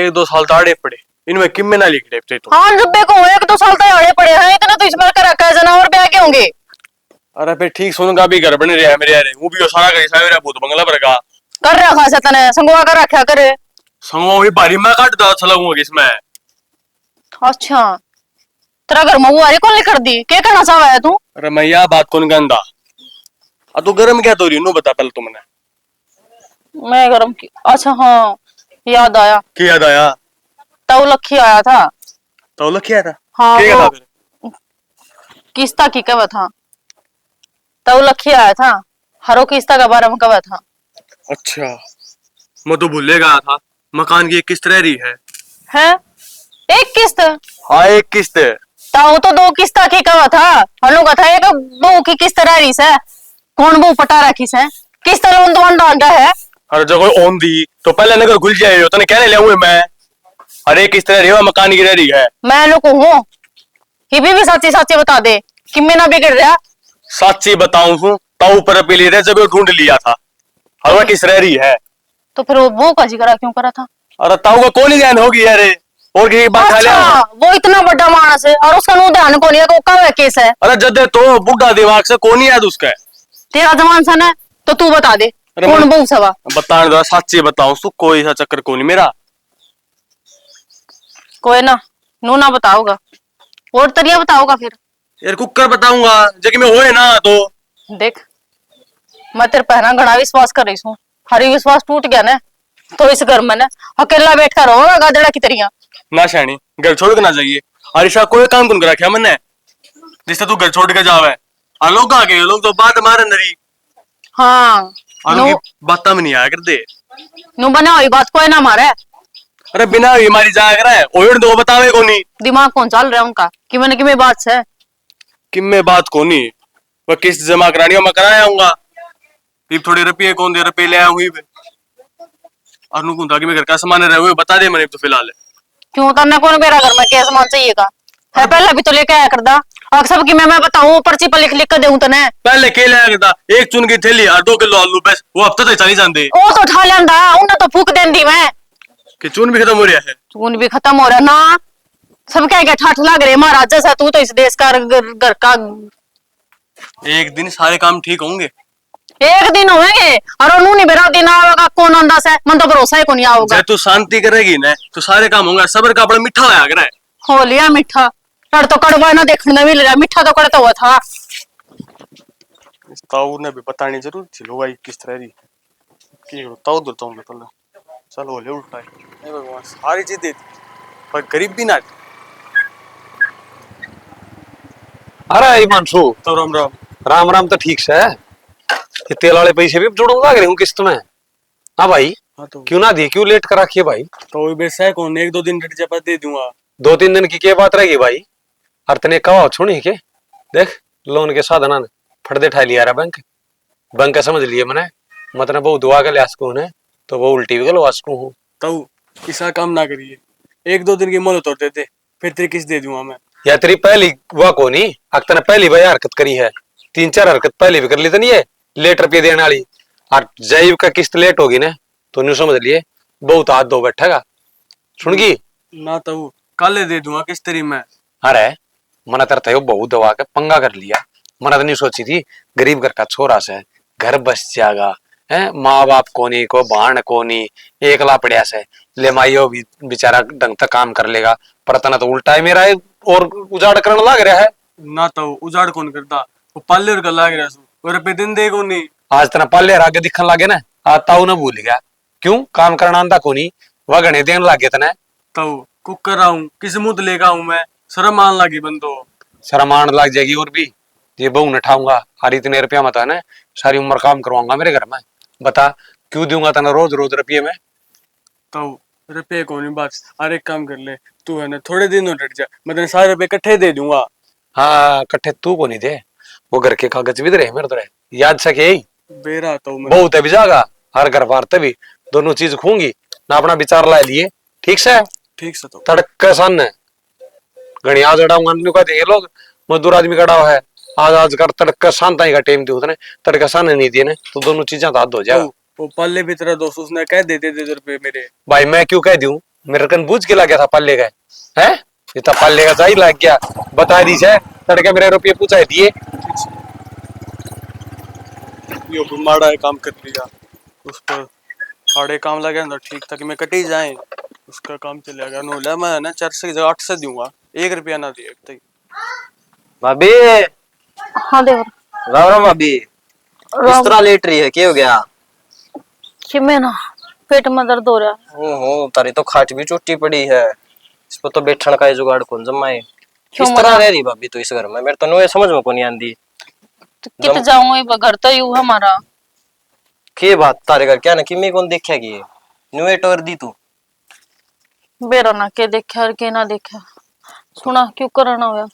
1-2 साल ताड़े पड़े इनमें किम में ना लिख रहे तो। हाँ जब्बे को 1-2 साल तक आड़े पड़े हैं इतना तो इसमें कर रखा है जनावर ब्याह के होंगे। अरे फिर ठीक सुनूंगा भी घर बन रहा है मेरे यार वो भी सारा का मेरा भूत बंगला पर का कर रखा सतन संगवा कर रखा करे संगवा भी भारी मैं काट दा अच्छा लगूंगा इसमें अच्छा, तेरा घर में वो अरे कौन लिख दी, क्या कहना चाह है तू? अरे मैया बात कौन गंदा। अब तू गर्म क्या तो रही नू बता पहले तुमने। मैं गरम की, अच्छा हाँ, याद आया। क्या याद आया? तव लखी आया था। तो लखिया था। हाँ, क्या वो था फिर? किस्ता की कवा था। तव लखी आया था, हरो किस्ता के बारे में कवा था। अच्छा, मैं तो भूले गया था। मकान की एक किस्त रह रही है। हैं? एक किस्त? हाँ, एक किस्त है। ताऊ तो दो किस्ता की कवा था। हनु का था एक बहू की किस्त रह रही से। कौन बहू पटा रखी से? किस्त लोन तो डांडा है। हर जगह ओन दी तो पहले नगर खुल जाए तने कहने ले हुए मैं। हर एक किस्त रह रही है, मकान की रह रही है। मैं लोग हूँ, ये भी सच्ची सच्ची बता दे कि मैं ना बिगड़ रहा। सच्ची बताऊं हूँ, ताऊ पर पी लिए थे जब वो ढूंढ लिया था। हर वह किस्त रह रही है। तो फिर वो बहू का जिक्र क्यों करा था? अरे ताऊ का कौन ही ध्यान होगी यार, और किसी की बात खा लिया। अच्छा, वो इतना बड़ा मानस है और उसका नु ध्यान कौन है, वो कब है केस है? अरे जदे तो बुढ़ा दिमाग से कौन ही याद उसका। तेरा जमान सन है तो तू बता दे अरे कौन मैं- बहू सवा। बताने दो, सच्ची बताऊं सु कोई सा चक्कर कौन नहीं मेरा। कोई ना, नू ना बताओगा और तरिया बताओगा फिर। यार कुकर बताऊंगा जबकि मैं होए ना तो। देख, मैं तेरे पहना घना विश्वास कर रही हूँ, हरी विश्वास टूट गया ना तो इस घर में ना अकेला बैठ कर रहोगा गादड़ा की तरिया। ना शानी, घर छोड़ के ना जाइए। आरिशा कोई काम कौन करा क्या मैंने जिससे तू घर छोड़ के जावे। आ लोग आ गए, लोग तो बात मारे नरी हाँ, और नू उनकी बातें में नहीं आया कर दे। नू बना हुई बात कोई ना मारे। अरे बिना हुई हमारी जाया कर है ओड़ दो बतावे को नहीं दिमाग कौन चल रहा है उनका कि मैंने कि मैं बात से। कि मैं बात को नहीं। वह किस्त जमा करानी हो मैं कराया आऊंगा। फिर थोड़े रुपये कौन दे रुपये ले आया हुई और नु कि मैं घर का सामान रहे हुए बता दे मैंने तो फिलहाल। क्यों तन्ने कौन मेरा घर में क्या सामान चाहिए का है? पहले भी तो लेके आया करदा। और सब की मैं बताऊं पर्ची पर लिख लिख कर दूं तने। पहले के लाया करता एक चुन की थैली और 2 किलो आलू बस वो हफ्ते तक चली जाते ओ तो उठा लेंदा, उन्हें तो फूक देंदी मैं। कि चुन भी खत्म हो रहा है। चून भी खत्म हो रहा ना, सब क्या क्या ठाठ लग रहे महाराज जैसा तू तो इस देश का घर का। एक दिन सारे काम ठीक होंगे। एक दिन होंगे और उन्होंने नहीं बेरा दिन आवेगा कौन अंदाज है, मन तो भरोसा ही को नहीं आओगा। जब तू शांति करेगी ना तो सारे काम होंगे। सबर का अपना मीठा होया करे। हो लिया मीठा, कड़ तो कड़वा ना देखने में मिल रहा, मीठा तो कड़ता हुआ था। ताऊ ने भी बतानी जरूर थी लो भाई किस तरह की की ताऊ दो तुम पहले चलो ले उल्टा है भगवान सारी चीज दे दी पर गरीब भी ना। अरे हिमांशु, तो राम राम। राम राम तो ठीक से है। ये तेल वाले पैसे भी जोड़ूंगा लग रहे हूँ किस्त में। हाँ भाई, हाँ तो क्यों ना दिए, क्यों लेट कर रखिए भाई? तो वैसा है कौन 1-2 दिन डट जा दे दूंगा। 2-3 दिन की क्या बात रहेगी भाई? और तने कहा छोड़ी के देख लोन के साधन ने फटदे ठा लिया रहा बैंक। बैंक का समझ लिए मैंने मतलब वो दुआ के लिहाज को है तो वो उल्टी भी गलो वास्को हूँ। ताऊ ऐसा काम ना करिए, 1-2 दिन की मोहलत और दे दे फिर तेरी किस्त दे दूंगा मैं। या तेरी पहली वह को नहीं अक्तर ने पहली भाई हरकत करी है, 3-4 हरकत पहले भी कर ली तो नहीं है लेट रुपये देने वाली। और जैब का किस्त लेट होगी ना तो न्यू समझ लिए बहुत हाथ दो बैठेगा सुनगी ना ताऊ कल दे दूंगा किस्त तेरी मैं। अरे मना तरता है बहुत दवा के पंगा कर लिया। मना तो नहीं सोची थी गरीब घर का छोरा से घर बस जाएगा है, माँ बाप को नहीं को बाण को नहीं एकला पड़िया से ले माइयो भी बेचारा ढंग तक काम कर लेगा। पर तना तो उल्टा है मेरा है और उजाड़ करने लग रहा है। ना ताऊ उजाड़ कौन करता वो पाले और गला गया सु और रुपये दिन दे को नहीं। आज तना पाले आगे दिखने लगे ना आता हूं ना भूल गया क्यों काम करना आंदा को नहीं वह घने देने लगे तना। ताऊ कुकर आऊं किस मुंह लेगा हूं मैं शर्म आने लगी बंदो। शर्म आने लग जाएगी और भी ये बहू न ठाऊंगा हर इतने रुपया मत है ना सारी उम्र काम करवाऊंगा मेरे घर में। बता क्यों दूंगा तना रोज रोज रुपये में? ताऊ रुपये को नहीं बात और एक काम कर ले तू है ना थोड़े दिन डट जा मैं तेरे सारे रुपये इकट्ठे दे दूंगा। हाँ कट्ठे तू को नहीं दे वो घर के कागज भी रहे मेरे तो रहे याद सके यही बेरा ताऊ मैं बहुत है भी जागा हर घर बार तभी दोनों चीज खूंगी ना अपना विचार ला लिए ठीक से ठीक से ताऊ। तड़क सन है घनी आज अड़ाऊंगा कहते ये लोग मजदूर आदमी कड़ा हुआ है आज कर तड़का शांता ही का टाइम दी होता तड़का सान नहीं दिए ना तो दोनों चीजें हाथ हो जाएगा। वो पल्ले भी तेरा दोस्त उसने कह दे दे रुपये मेरे। भाई मैं क्यों कह दूं मेरे कन बूझ के लग गया था पल्ले का है इतना पल्ले का सही लग गया बता दी है तड़के मेरे रुपये पूछा दिए। यो भी माड़ा है काम कर लिया उस पर हाड़े काम लगे ना ठीक था कि मैं कटी जाए उसका काम चलेगा नो ले मैं ना 400 की जगह 800 दूंगा, 1 रुपया ना दिए तक। भाभी हाँ देवर। राम राम भाभी, किस तरह लेट रही है, क्या हो गया? कि मैं ना पेट में दर्द हो रहा है। ओहो, तारी तो खाट भी टूटी पड़ी है, इस पर तो बैठने का ही जुगाड़ कौन जमाए। क्यों किस तरह मना? रह रही भाभी तो इस घर में, मेरे तो नो समझ में कौन नहीं आंदी। तो कित जाऊं, घर तो यू हमारा। के बात तारे घर क्या ना कि मैं कौन देखा कि न्यू टोर दी तू। बेरा ना के देखा और के ना देखा, सुना क्यों करना हुआ।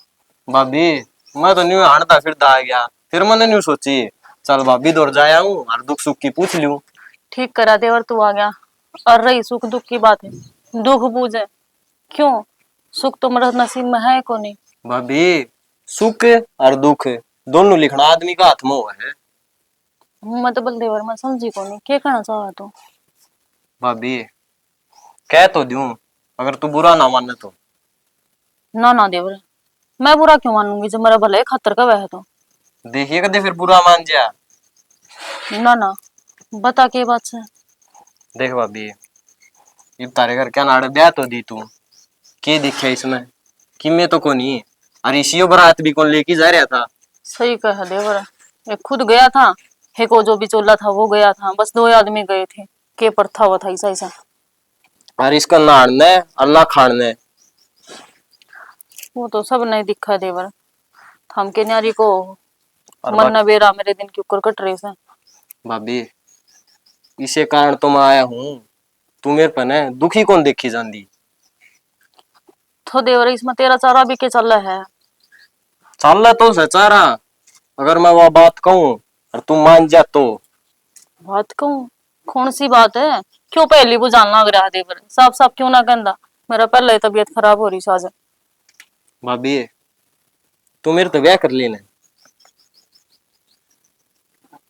भाभी मैं तो न्यू हारता फिर आ गया, फिर मैंने न्यू सोची चल भाभी दौड़ जाया हूँ और दुख सुख की पूछ लूं। ठीक करा देवर, तू आ गया। और रही सुख दुख की बात है, दुख बूझे क्यों, सुख तो मेरे नसीब में है को नहीं। भाभी सुख और दुख दोनों लिखना आदमी का हाथ में हुआ है। मैं तो बल देवर, मैं समझी को नहीं क्या कहना चाहा तू। भाभी कह तो दूं, अगर तू बुरा ना माने तो। ना ना देवर, मैं बुरा क्यों मानूंगी, जब मेरा भले खातर का वह है तो। देखिए कदे फिर बुरा मान जा। ना ना, बता के बात से। देख भाभी, ये तारे घर क्या नाड़े ब्याह तो दी तू, के दिखे इसमें कि मैं तो कोनी, अरे इसी बारात भी कौन लेके जा रहा था। सही कहा देवर, एक खुद गया था, हे को जो बिचौला था वो गया था, बस 2 आदमी गए थे, के पर था वो था ऐसा ऐसा। और इसका नाड़ने अल्लाह खाड़ने। वो तो सब नहीं दिखा देवर, हम के न्यारी को और मन न बेरा मेरे दिन के ऊपर कट रहे से। भाभी इसे कारण तो मैं आया हूँ, तू मेरे पर है दुखी कौन देखी जाती। तो देवर इसमें तेरा चारा भी के चल रहा है। चल रहा तो सचारा, अगर मैं वह बात कहूँ और तू मान जा तो। बात कहूँ, कौन सी बात है, क्यों पहली बुझान लग रहा है देवर, साफ साफ क्यों ना कहता, मेरा पहले ही तबीयत खराब हो रही साज। भाभी तू मेरे तो ब्याह कर लेना।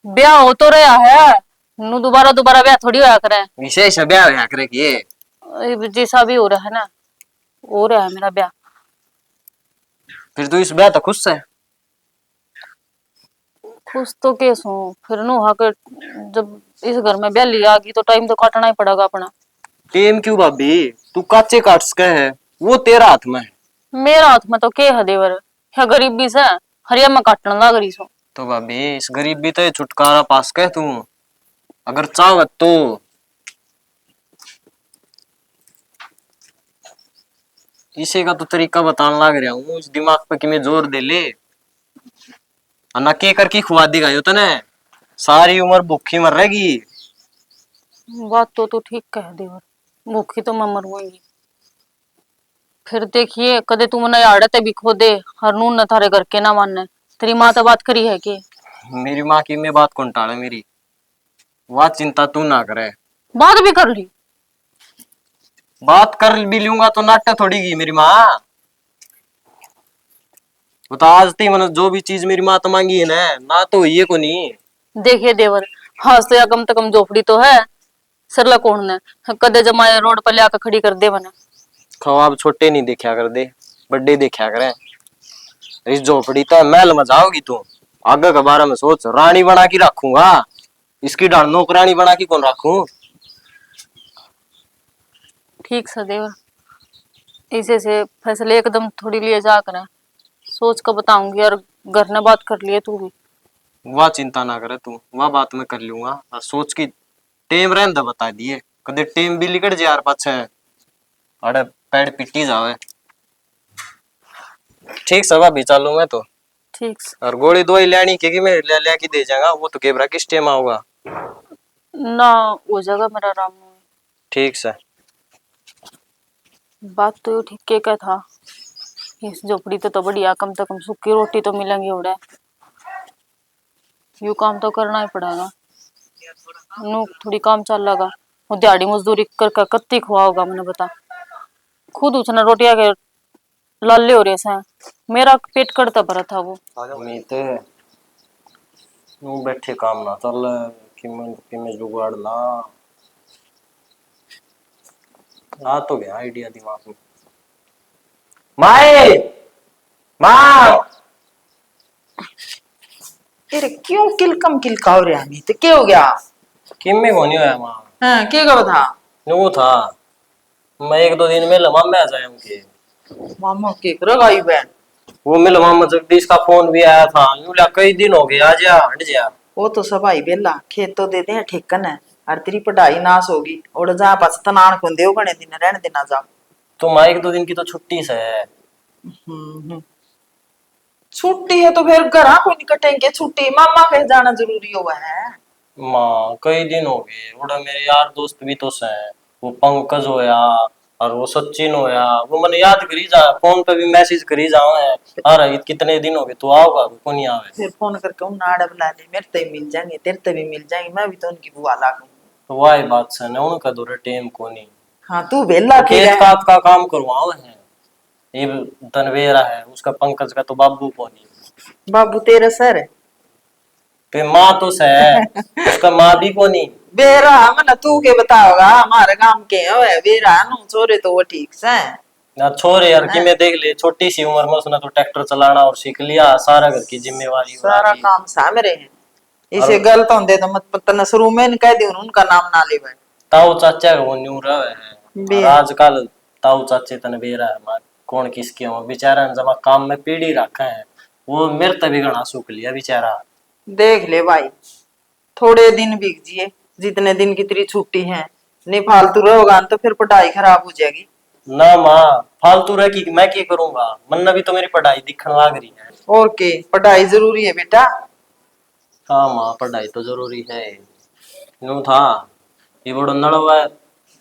ब्याह हो तो रहा है, नु दोबारा दोबारा ब्याह थोड़ी होया करे। विशेष ब्याह होया करे कि जैसा भी हो रहा है ना, हो रहा है मेरा ब्याह। फिर तू इस ब्याह तो खुश है। खुश तो केस हूँ, फिर नु हक जब इस घर में ब्याह लिया गई तो टाइम तो काटना ही पड़ेगा अपना। टेम क्यों भाभी, तू काचे काट सके है, वो तेरा हाथ में है। मेरा हाथ में तो के है देवर, या गरीबी से हरिया में काटने लग रही सो। तो भाभी इस गरीबी तो छुटकारा पास कह तू, अगर चाह तो। इसी का तो तरीका बताने लग रहा हूँ, इस दिमाग पे कि मैं जोर दे ले, ना के करके खुआ देगा यो तने, सारी उम्र भूखी मर रहेगी। बात तो तू ठीक कह देवर, भूखी तो मैं मरूंगी। फिर देखिए कदे तुम न आड़ते भी खो दे, हर नून न थारे घर के ना मानने। तेरी माँ तो बात करी है कि मेरी माँ की मैं बात कौन टाले, मेरी वह चिंता तू ना करे। बात भी कर ली। बात कर भी लूंगा तो नाट्य थोड़ी गई मेरी माँ। वो तो आज तक मैंने जो भी चीज मेरी माँ तो मांगी है ना तो ये को नहीं। देखिए देवर, हाँ तो या कम से कम झोपड़ी तो है, सरला कौन ने कदे जमाए रोड पर लिया खड़ी कर दे बना। ख्वाब छोटे नहीं देखा कर दे, बड़े देखा करे। इस झोपड़ी तो महल में जाओगी तू, आगे के बारे में सोच, रानी बना के रखूंगा, इसकी डाल नौकरानी बना के कौन रखूं। ठीक से देवर, इसे से फैसले एकदम थोड़ी लिए जा कर सोच कर बताऊंगी, और घर ने बात कर लिए तू भी। वह चिंता ना करे तू, वह बात मैं कर लूंगा। और सोच की टेम रहन दे बता दिए, कदे टेम भी लिकट जाए यार पाछे, अरे पैड पिटी जावे। ठीक सब भी चालू मैं तो। ठीक से और गोली दवाई लेनी क्योंकि मैं ले के दे जाऊंगा, वो तो केबरा किस टाइम आऊंगा। ना हो जाएगा मेरा आराम में। ठीक से बात तो ये ठीक के था, इस झोपड़ी तो बढ़िया, कम से कम सूखी रोटी तो मिलेंगी उड़े, यू काम तो करना ही पड़ेगा। नू थोड़ी काम चल लगा, वो दिहाड़ी मजदूरी कर कर कत्ती खुआ होगा मैंने बता, खुद उसने रोटियां के लाले हो रहे से, मेरा पेट करता भरा था वो। मीते बैठे काम ना चल कि मैं जुगाड़ ला आ तो गया आइडिया दिमाग में। माए माँ तेरे क्यों किलकम किलकाओ रे हमी तो क्या हो गया। किम में कोनी होया माँ, हाँ क्या कहो था। नो था मैं एक दो दिन में लमा में आ जाऊंगी। मामा के करेगा ये बहन? वो मिल मोहम्मद जगदीश का फोन भी आया था, यूं ला कई दिन हो गए, आ जा हट जा। वो तो सब आई बेला खेत तो देते हैं ठेकन है, और तेरी पढ़ाई नाश होगी और जहाँ पास तनान को देव गणे दिन रहने देना जा। तुम एक दो दिन की तो छुट्टी से है। हम्म। छुट्टी है तो फिर घर को नहीं कटेंगे छुट्टी, मामा कहीं जाना जरूरी हुआ है। माँ कई दिन हो गए, उड़ा मेरे यार दोस्त भी तो से, वो पंकज होया और वो सचिन होया, वो मैंने याद करी जा, फोन पे भी मैसेज करी जाओ है। अरे कितने दिन हो गए, तू आओगा को नहीं आवे? फिर फोन करके उन नाड़ा बुला ले, मेरे ते मिल जाएंगे तेरे ते भी मिल जाएंगे, मैं भी तो उनकी बुआ लागू। तो वही बात से न, उनका दो टेम को नहीं। हाँ तू वेला के खेत काट का काम करवाओ है, ये तनवेरा है उसका, पंकज का तो बाबू को नहीं। बाबू तेरा सर है पे माँ तो से उसका माँ भी को नहीं। बेरा मन तू के बताओगा, हमारे गांव के है बेरा नु छोरे तो वो ठीक से। ना छोरे यार कि मैं देख ले, छोटी सी उम्र में उसने तो ट्रैक्टर चलाना और सीख लिया, सारा घर की जिम्मेवारी सारा उड़ा ली। काम सामरे है, इसे गलत होंदे तो मत पता शुरू में कह दी उनका नाम ना ले। ताऊ चाचा का वो न्यू रहे है, बे- और आजकल ताऊ चाचे तने बेरा है मार, कौन किसके हो बेचारा ने जमा काम में पीढ़ी रखा है, वो मेरे तभी घना सूख लिया बेचारा। देख ले भाई, थोड़े दिन बीत जिए, जितने दिन की तेरी छुट्टी है, नहीं फालतू रहोगा तो फिर पढ़ाई खराब हो जाएगी। ना माँ फालतू रह की मैं क्या करूंगा, मन्ना भी तो मेरी पढ़ाई दिखने लग रही है। और के पढ़ाई जरूरी है बेटा। हाँ माँ पढ़ाई तो जरूरी है। यूं था ये बड़ो नड़वा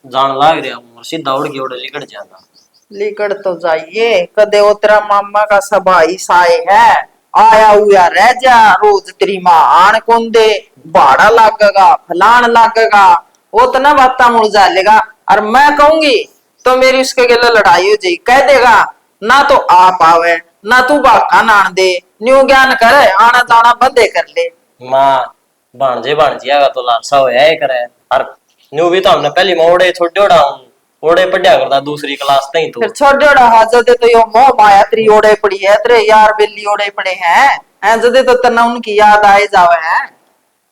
जान लाग रहा हूँ, सीधा उड़ के उड़ लिकड़ जाना। लिकड़ तो जाइए, कदे वो तेरा मामा का सभाई साए है, आया हुआ रह जा, रोज तेरी माँ आन कौन दे, भाड़ा लागेगा फलान लागेगा, वो तो ना बाता मुड़ जा लेगा। और मैं कहूंगी तो मेरी उसके गले लड़ाई हो जाएगी, कह देगा ना तो आप आवे ना तू बाका नान दे, न्यू ज्ञान करे आना जाना बंदे कर ले। माँ भाणजे भाणजिया तो लालसा होया है करे, और न्यू भी तो हमने पहली में ओड़े छोड़े ओड़ा हूँ, ओड़े पढ़िया करता दूसरी क्लास तक तो। फिर छोड़ रहा जदे तो यो मोह माया तेरी ओड़े पड़ी है, तेरे यार बेली ओड़े पड़े हैं जदे तो तना उनकी याद आए जावे है।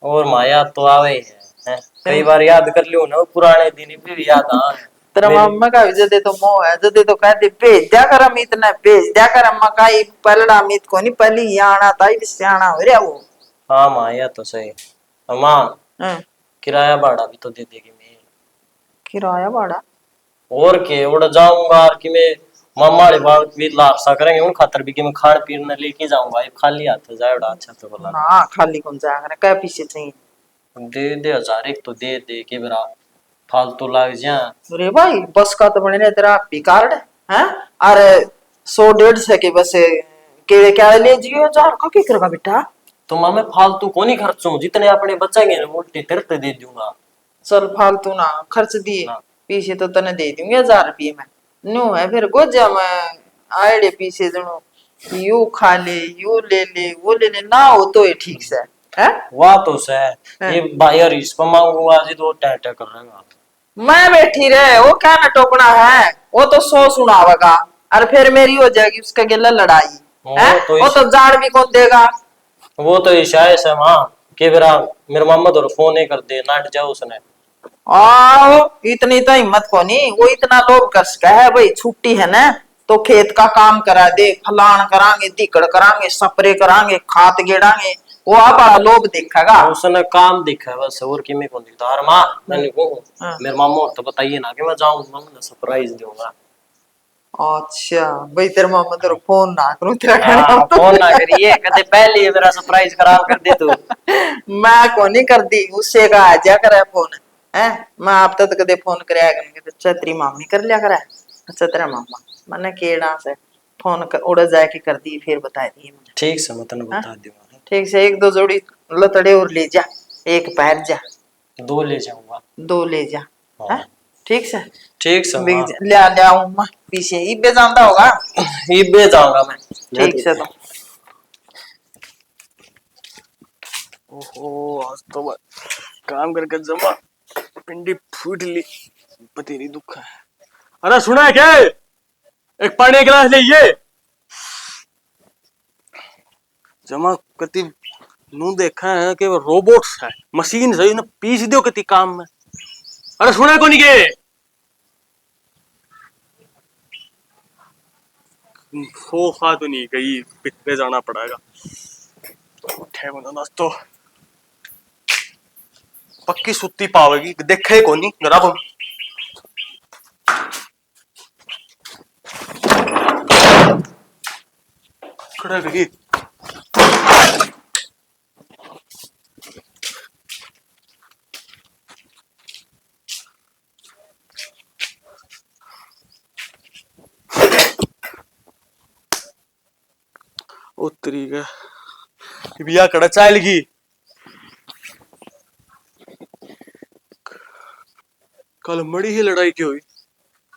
और माँ याद तो आवे ही है, कई बार याद कर लियो ना पुराने दिन भी याद आ। तेरा मामा का भी जदे तो मोह है, जदे तो कहते भेज दिया कर अमित ने, भेज दिया कर मकाई पलड़ा अमित को नहीं पहली ही आना था सियाना हो रहा वो। हाँ माँ यह तो सही। और माँ हैं, किराया भाड़ा भी तो दे देगी मैं। किराया भाड़ा और के उड़ जाऊंगा और कि मैं मामा वाले बाल भी लालसा करेंगे उन खातर भी कि मैं खान पीन न लेके जाऊंगा, ये खाली हाथ जाए उड़ा अच्छा तो बोला। ना खाली कौन जाएगा, क्या पीछे चाहिए। दे दे 1000 एक तो दे दे के मेरा फालतू लग जा। अरे भाई बस का तो बने तेरा पी कार्ड है, अरे 100-150 के बस के क्या ले जियो जार का क्या करेगा बेटा। तो माँ मैं फालतू को नहीं खर्चूं, जितने अपने बचेंगे ना उल्टे तेरे दे दूंगा। चल फालतू ना खर्च दिए, हाँ। पीछे तो तने दे दूंगे 1000 रुपये में, न्यू है फिर गोजा में आड़े पीछे दोनों यू खा ले यू ले वो ले ले ना हो तो ये ठीक से है। वाह तो से ये बाहर इस पर मांगूंगा जी दो टैटे कर रहेगा। मैं बैठी रहे वो क्या न टोकना है, वो तो 100 सुनावेगा और फिर मेरी हो जाएगी उसके गिल्ला लड़ाई है, वो तो जान भी कौन देगा। वो तो इशाए से माँ के मेरे मामा तो फोन ही कर दे नाट जाओ उसने। आओ इतनी तो हिम्मत को नहीं, वो इतना लोभ कर सका है भाई, छुट्टी है ना तो खेत का काम करा दे, फलान करांगे दिकड़ करांगे स्प्रे करांगे खाद गेड़ांगे, वो आप बड़ा लोभ देखेगा। उसने काम दिखा है बस, और की मैं कौन दिखता हर माँ मैंने को हाँ। मेरे मामा और तो बताइए ना कि मैं जाऊंगा, मैं सरप्राइज दूंगा। अच्छा भाई तेरे मामा तेरे फोन ना करूं तेरा फोन ना करिए कदे पहले ही मेरा सरप्राइज खराब कर दे तू। मैं को नहीं कर दी उससे का आ जा करे फोन है, मैं आप तो कदे फोन कराया करेंगे तो अच्छा तेरी मामी कर लिया करे, अच्छा तेरा मामा मैंने केड़ा से फोन कर उड़ जाए के कर दी फिर बता दी मैंने। ठीक से मैं तेने बता दूंगा। ठीक से 1-2 जोड़ी लतड़े और ले जा, एक पैर जा 2 ले जाऊंगा। 2 ले जा हाँ। है ठीक से ठीक से माँ ले ले आऊं मैं पीछे ही बेजानदा होगा। ये बे जाऊंगा मैं। ठीक से तो ओहो आज तो काम करके जमा पिंडी फूट ली, पति नहीं दुख है। अरे सुना है क्या, एक पानी का गिलास लीजिए। जमा कति नू देखा है कि वो रोबोट्स है, मशीन सही ना पीस दो कति काम में। अरे सुना है को नहीं के वो खा तो नहीं गई, पिछले जाना पड़ेगा। उठे बना दोस्तों, पक्की सुत्ती पावेगी, देखे को नहीं जरा को। खड़ा गई उत्तरी का बिया कड़ा चाल गई। कल मड़ी ही लड़ाई क्यों हुई?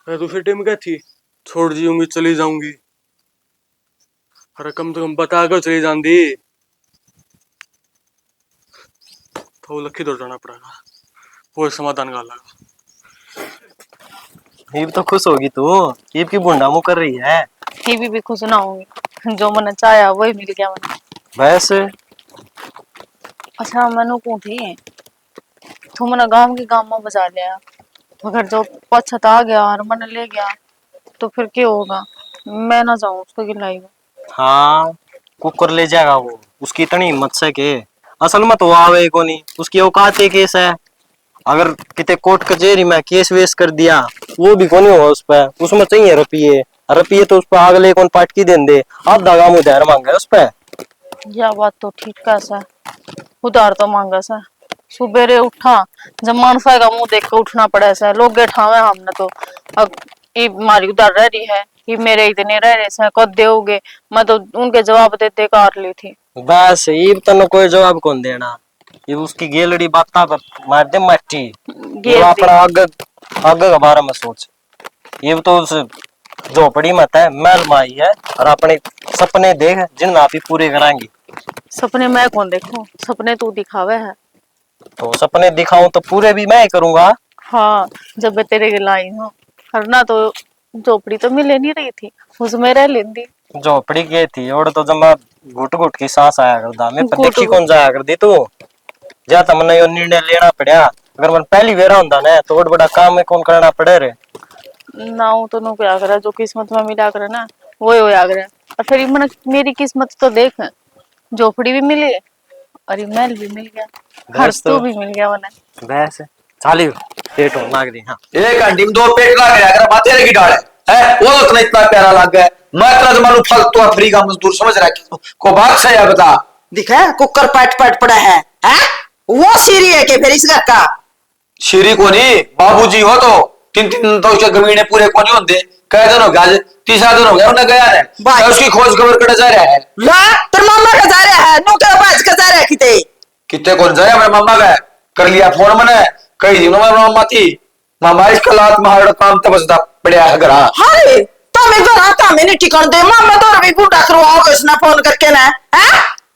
मैं तो फिर टिम क्या थी, छोड़ जाऊंगी चली जाऊंगी। अरे कम तो कम बता कर चली जाती। तो लक्की दौड़ जाना पड़ेगा, वो समाधान का लगा। ईब तो खुश होगी तू, ईब की बुंडा मुँह कर रही है। ये भी खुश ना होंगी, जो मैंने चाहा वही मिल गया मैंने। वैसे अच्छा मैंने कौन थी तू मैंने गांव में बजा लिया, अगर जो पछत आ गया और मैंने ले गया तो फिर क्या होगा? मैं ना जाऊं उसको गिलाई में। हाँ, कुकर ले जाएगा वो, उसकी इतनी हिम्मत से के असल में तो आवे को नहीं, उसकी औकात ही केस है। अगर किते कोर्ट कचहरी में केस वेस कर दिया वो भी कोनी हो उस पर, उसमें चाहिए रुपये, रुपये तो उस पर अगले कौन पाटकी दें दे, आप दागा उधार मांगे उस पर। यह बात तो ठीक है सर, उधार तो मांगा सर। सुबेरे उठा जब मानसा का मुंह देख के उठना पड़ा सर, लोग बैठावे हमने तो। अब ये मारी उधार रह रही है, ये मेरे इतने रह रहे सर, कद दोगे? मैं तो उनके जवाब देते कार ली थी। बस ये तो कोई जवाब कौन देना, ये उसकी गेलड़ी बात पर मार दे मट्टी। ये अपना आगे आगे के बारे में सोच, ये तो उस झोपड़ी मत है, महल माई है, और अपने सपने देख जिन आप ही पूरे कराएंगे। सपने मैं कौन देखूं, सपने तू दिखावे है। तो सपने दिखाऊं तो पूरे भी मैं ही करूंगा। हाँ, जब मैं तेरे के लाई हूँ हरना तो झोपड़ी तो मिले नहीं रही थी, उसमें रह लेंदी। झोपड़ी की थी और तो जब मैं घुट घुट की सांस आया करता, मैं पर देखी घुट-घुट। कौन जाया कर दी तू जा, तमने यो निर्णय लेना पड़ा। अगर मन पहली वेरा होता ना तो और बड़ा काम में कौन करना पड़े रे। ना वो तो नु क्या करे, जो किस्मत में मिला करे ना वही होया करे। और फिर मन मेरी किस्मत तो देख, झोपड़ी भी मिली और ये महल भी मिल गया, घर बस तो तो भी मिल गया मैंने। बस चाली पेट हो नाग दी। हाँ एक घंटी में 2 पेट ला गया, अगर बातें लगी डाले है वो तो इतना प्यारा लग गया। मैं तेरा जमानू फालतू फ्री का मजदूर समझ रहा है को बात सही है बता। दिखा कुकर पट पट पड़ा है, वो सीरी है कि फिर इस घर का श्री को नहीं बाबूजी हो तो 3 तो उसके गमीने पूरे को नहीं होते। कह दिन हो गया, आज तीसरा दिन हो गया उन्हें गया है, उसकी खोज खबर कर जा रहा है। ला तेरे मामा का जा रहा है, नो के बाज का जा रहा है कितने कौन जाए मेरे मामा का कर लिया फोन मैंने कई दिनों में मामा थी मामा इसका लात मार काम तो बसता पड़ा है घर। अरे तो मैं घर आता मैंने ठिकान दे मामा तो अभी बूढ़ा करवाओगे उसने फोन करके ना है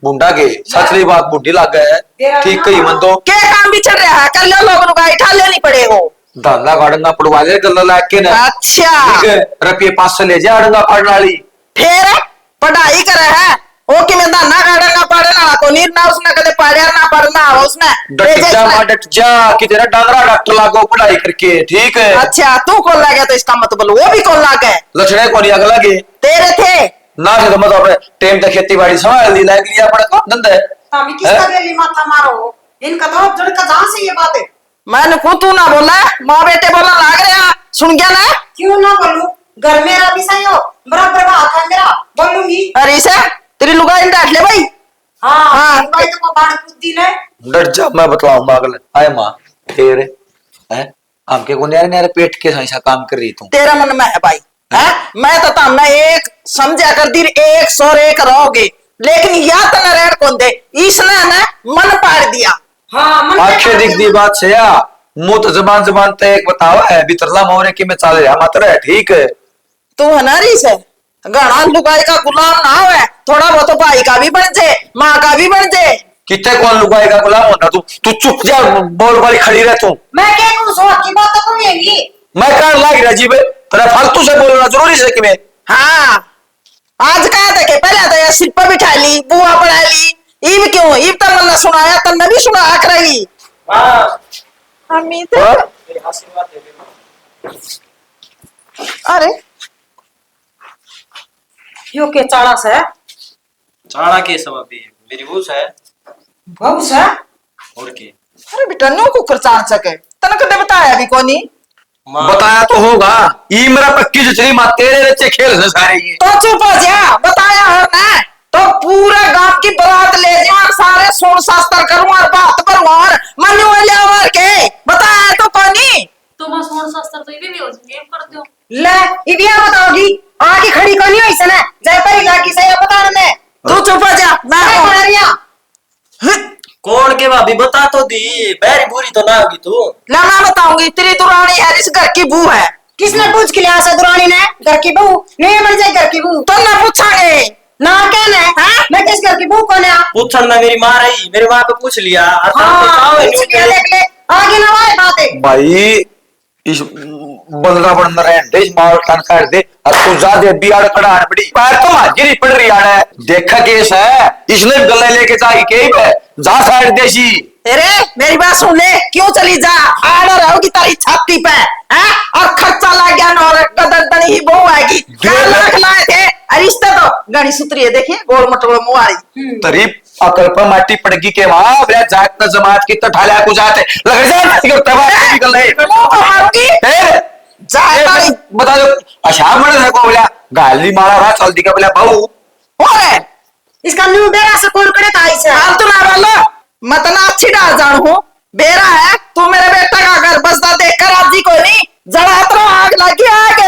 बुंडा के सचली बात बुढ़ी लग गए है। ठीक कही मन तो क्या काम भी चल रहा है, कर लो लोग रुकाई ठा लेनी पड़ेगो धंधा गाड़ूंगा पड़वा दे गल्ला लाग के ना। अच्छा ठीक है रुपये 500 ले जा आड़ूंगा पढ़ने वाली फिर पढ़ाई करे है वो कि मैं धंधा गाड़ूंगा पढ़ना को नीर ना उसने कदे पढ़ा ना पढ़ना उसने डट जा कि तेरा डांगरा डॉक्टर लागो पढ़ाई करके। ठीक है अच्छा तू कौन लागे तो इसका मतलब वो भी कौन लागे लक्षणे को नहीं अगला के तेरे थे ना थे तो मतलब अपने टाइम तक खेती बाड़ी संभाल ली लाग लिया पड़ा काम धंधा है। अभी किसका गेली माथा मारो, इनका तो जड़का जहां से ये बात है। मैंने को तू ना बोला माँ बेटे बोला लाग रहा सुन गया ना क्यों ना बोलूं, घर मेरा भी सही हो, बराबर का हाथ है मेरा, बोलूंगी। अरे सा तेरी लुगाई डांट ले भाई। हाँ भाई तो को बाण बुद्धि ने डट जा मैं बतलाऊंगा अगले आए माँ तेरे है हमके को न्यारे पेट के ऐसा काम कर रही तू तेरा मन में है भाई है मैं तो तामना एक समझा कर दी 101 रहोगे लेकिन या तो न रेड कौन दे इसने ना मन पाड़ दिया। हाँ मन आंखें दिख दी बात से या मुंह तो जबान जबान तो एक बतावा है भीतरला मोहरे की मैं चाल रहा मात्र है। ठीक है तू है ना री से घना लुगाई का गुलाम ना हो थोड़ा बहुत तो भाई का भी बन जाए माँ का भी बन जाए। कितने कौन लुगाएगा गुलाम होना तू तू चुप जा बोल वाली खड़ी रह तू। मैं क्या कहूं, सो की बात तो नहीं है। मैं कर लाग रहा जी बे तेरा फालतू से बोलना जरूरी है कि मैं हाँ आज कहा था कि पहले तो यार सिर पर बिठा ली बुआ पढ़ा ली ईब क्यों ईब तो मन सुनाया तन्ने भी सुना करेगी। अमित अरे यो के चाड़ा से चाड़ा के सब अभी मेरी बूस है बहुत से और के अरे बेटा नो कुकर चाण सके तने कदे बताया भी कोनी माँ बताया तो होगा ये मेरा पक्की जचरी माँ तेरे बच्चे खेल से सारे ये तो चुप हो जा बताया हो ना तो पूरे गांव की बारात ले जा सारे सुन शास्त्र करूं और बात पर और मनु ले और के बताया तो कोनी तो मैं सोन शास्त्र तो ये भी हो गेम कर दो ले इबिया बताओगी आगे खड़ी कोनी होई से ना जय पर इलाकी से बता ने तू चुप हो जा मैं मैं हूं। मारिया कौन के भाभी बता तो दी बैरी बुरी तो ना होगी तू ला मैं बताऊंगी तेरी दुरानी है इस घर की बू है किसने पूछ के लिया से दुरानी ने घर की बहू नहीं बन जाए घर की बहू तो ना पूछांगे ना कहने हाँ? मैं किस घर की बहू कौन है पूछन ना मेरी माँ रही मेरी माँ पे पूछ लिया और हाँ बताओ पूछ लिया देख ले आगे ना आए बातें भाई इस बंदा बनना रहते इस माल टन कर दे और तू जा दे बियाड़ कड़ाड़ बड़ी पैर तो हाजिर पड़ रही है देखा केस है इसने गले लेके जाई के जा साइड देसी अरे मेरी बात सुन ले क्यों चली जा आड़ा रहोगी तारी छाती पे हैं और खर्चा लग गया ना और गदरदनी ही बहू आएगी 4 लाख लाए थे और रिश्ता तो गणी सुतरी है देखिए गोल मटोल मुआरी तरीब अकल पर माटी पड़गी के वहां बड़ा जात न जमात की तो ढाला को जाते लग जा कि तबाह निकल रहे मुंह को मारूंगी जा तारी बता दो अच्छा मन है को बोला गाली मारा रहा चलती का बोला भाऊ हो रे इसका न्यू बेरा से कौन करे था इसे हाल तो ना बोलो मत ना अच्छी डाल जान हूँ बेरा है तू मेरे बेटा का घर बसता देख कर आज को नहीं जड़ा तो आग लगी आग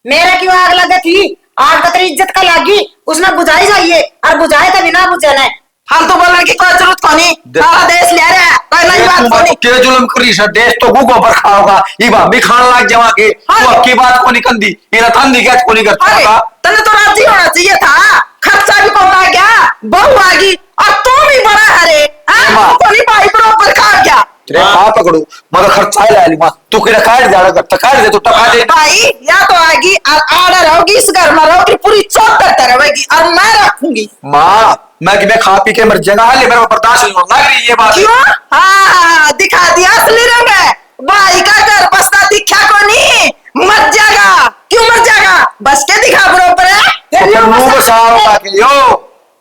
मेरे क्यों आग लगे थी आग तो तेरी इज्जत का लागी उसने बुझाई जाइए और बुझाए तो बिना बुझे ना हाल तो बोलने की कोई जरूरत को नहीं सारा देश ले रहा है कोई नई बात को नहीं के जुल्म करी सर देश तो गु गोबर खाओगा ये भाभी खान लाग जावा के हाँ। तू अक्की बात को निकल दी ये रतन दी क्या को नहीं करता अरे था तने तो राजी होना चाहिए था खर्चा भी कौन आ गया बहू आ गई और तू भी बड़ा है रे माँ। हाँ को नहीं भाई बरोबर खा गया तेरे हाथ पकड़ू मगर खर्चा ही ला ली मां तू के काट जाड़ा कर टका दे तू टका दे भाई या तो आएगी और आड़ा रहोगी इस घर में रहोगी पूरी चौक करता रहेगी और मैं रखूंगी मां मैं खा पी के मर जाऊंगा हाले मेरा बर्दाश्त नहीं होगा लग रही ये बात क्यों हाँ दिखा दिया असली रंग है भाई का घर बसता दिखा को नहीं मर जाएगा क्यों मर जाएगा बस के दिखा बरोबर है तो मुंह बसाओ के लियो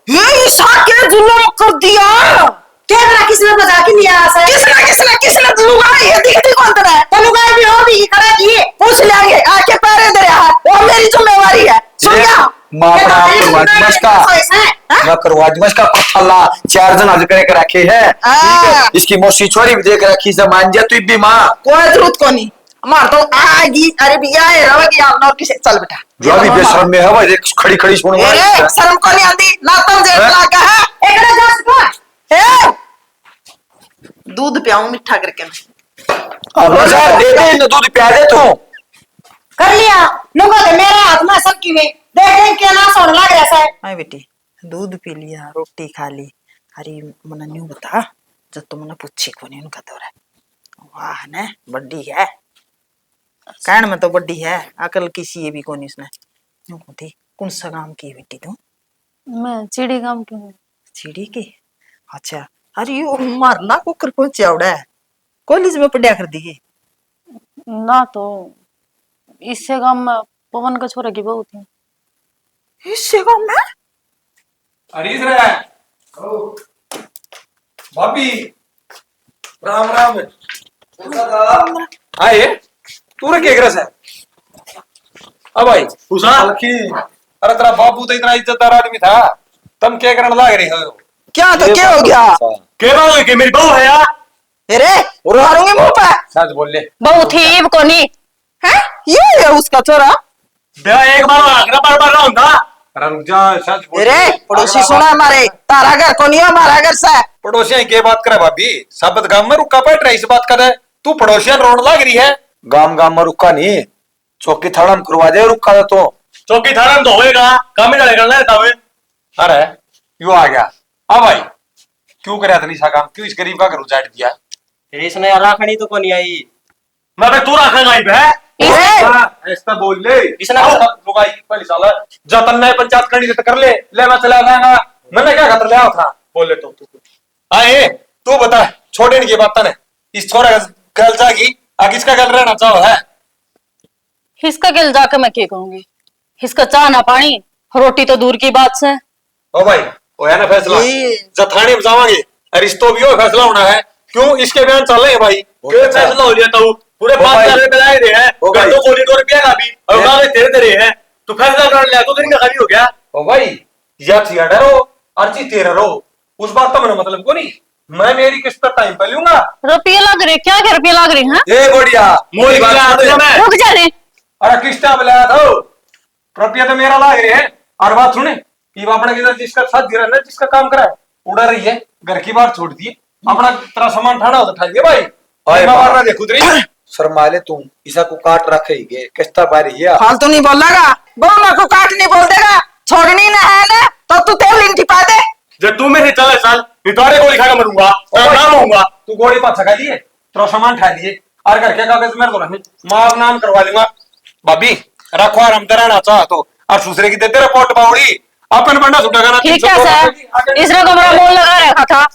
ये ईसा के जुल्म कर दिया क्या करा किसने बजा के लिया से किसने लुगाई है दिखती कौन तरह है तो लुगाई भी हो भी खड़ा किए पूछ लेंगे आके पैरे दे रहा है वो मेरी जिम्मेवारी है सुन गया मां अपना करवा दिमस का मैं करवा दिमस का पत्थला 4 दिन आज करे के रखे है ठीक है इसकी मौसी छोरी भी देख रखी से मान जा तू भी मां कोई जरूरत को नहीं हमार तो आएगी अरे भैया है रहोगी आप और किसे चल बेटा जो अभी बेशरम में है वो देख खड़ी खड़ी सुन अरे शर्म को नहीं आती ना तुम जेठ लगा है एकड़ा जा सको ए दूध पियाऊं मिठा करके अब रोजा दे दे न दूध पिया दे तू कर लिया नुको तो मेरे हाथ में सब की में देख देख के ना सोन लग रहा है हाय बेटी दूध पी लिया रोटी खा ली अरे मना न्यू बता जब तुम मना पूछी को नहीं उनका दौरा वाह ने बड्डी है कहन में तो बड्डी है अकल किसी ये भी कोनी इसने न्यू होती कौन सा काम की बेटी तू मैं चिड़ी गांव की हूँ सीढ़ी की अच्छा अरे यो मारना को कर पहुंच आवड़ा है कॉलेज में पढ़ा कर दी ना तो इससे गांव में पवन का छोरा की बहू थी इससे काम में अरीस रे भाभी राम राम आए तू रे केकरस है अब भाई उषा अरे तेरा बाबू तो इतना इज्जतदार आदमी था तुम क्या करने लग रहे हो क्या तो क्या हो गया कह रहा हूँ कि मेरी बहू है यार अरे मारूंगी मुंह पे सच बोल ले बहू थी को नहीं है ये है उसका छोरा बेटा एक बार आगरा बार बार रहा अरे रुक जा सच बोल अरे पड़ोसी सुना हमारे तारा घर को नहीं हमारा घर से पड़ोसियां के बात करे भाभी सबत गांव में रुका बैठ रही इस बात करे तू पड़ोसियां रोड लग रही है गाम गाम में रुका नहीं चौकी थाड़ा में करवा दे रुका तो चौकी थाना में तो होएगा काम ही करना है तब अरे यू आ गया अब भाई क्यों करे इतनी सा काम क्यों इस गरीब का घर उजाड़ दिया इसने राखनी तो को नहीं आई मैं भाई तू रखेगा ही बे ऐसा बोल ले इसने लुगाई पहली साल जतन ने पंचायत करनी तो कर ले मैं चला जाएगा मैंने क्या खतर लिया था बोल ले तो आए तू बता छोड़े की बात ने इस छोरा गल जागी आगे इसका गल रहना चाहो है हिसका गिल जाके मैं क्या करूंगी हिसका चाह ना पानी रोटी तो दूर की बात से। ओ भाई वो है ना फैसला जब थाने में जावांगे रिश्तो भी हो फैसला होना है। क्यों इसके बयान चल रहे हैं भाई? क्यों फैसला हो लिया तो पूरे 5,000 रुपए लाए रहे हैं ओ भाई। 2 कोटी को रुपया का भी और उन्होंने तेरे तेरे हैं तो फैसला कर लिया तो दिन का खाली हो गया। ओ भाई या थिएटर रहो अर्जी तेरा रहो उस बात का मेरा मतलब को नहीं। मैं मेरी किस्त पर टाइम पे लूंगा। रुपये लग रहे, क्या क्या रुपये लग रहे हैं? ए बढ़िया मोरी बात सुन रहा मैं। रुक जा रे। अरे किस्ता बुलाया था रुपया तो मेरा लाग रहे हैं। और बात सुने ये अपना किधर जिसका साथ दे रहा है ना जिसका काम करा है उड़ा रही है घर की बात छोड़ दी अपना तेरा सामान ठाना होता उठाइए भाई। अरे मैं बाप। मारना देखू तेरी शर्माले तुम इसा को काट रखे गे किस्ता पारी है फालतू नहीं बोलेगा, बोलना को काट नहीं बोल देगा, छोड़नी ना है ना तो तू तेल लिंटी पा दे। जब तू मेरे चले साल नितवारे गोली खा के मरूंगा तेरा नाम होऊंगा। तू गोली पाछा खा लिए तेरा सामान ठा लिए और घर के कागज मेरे को नहीं मां नाम करवा लूंगा। भाभी रखो आराम तेरा ना चाह तो और दूसरे की दे तेरे पोट पाउड़ी अपन बंडा सुटेगा ना। ठीक है सर, इसने को मेरा मोल लगा रखा था।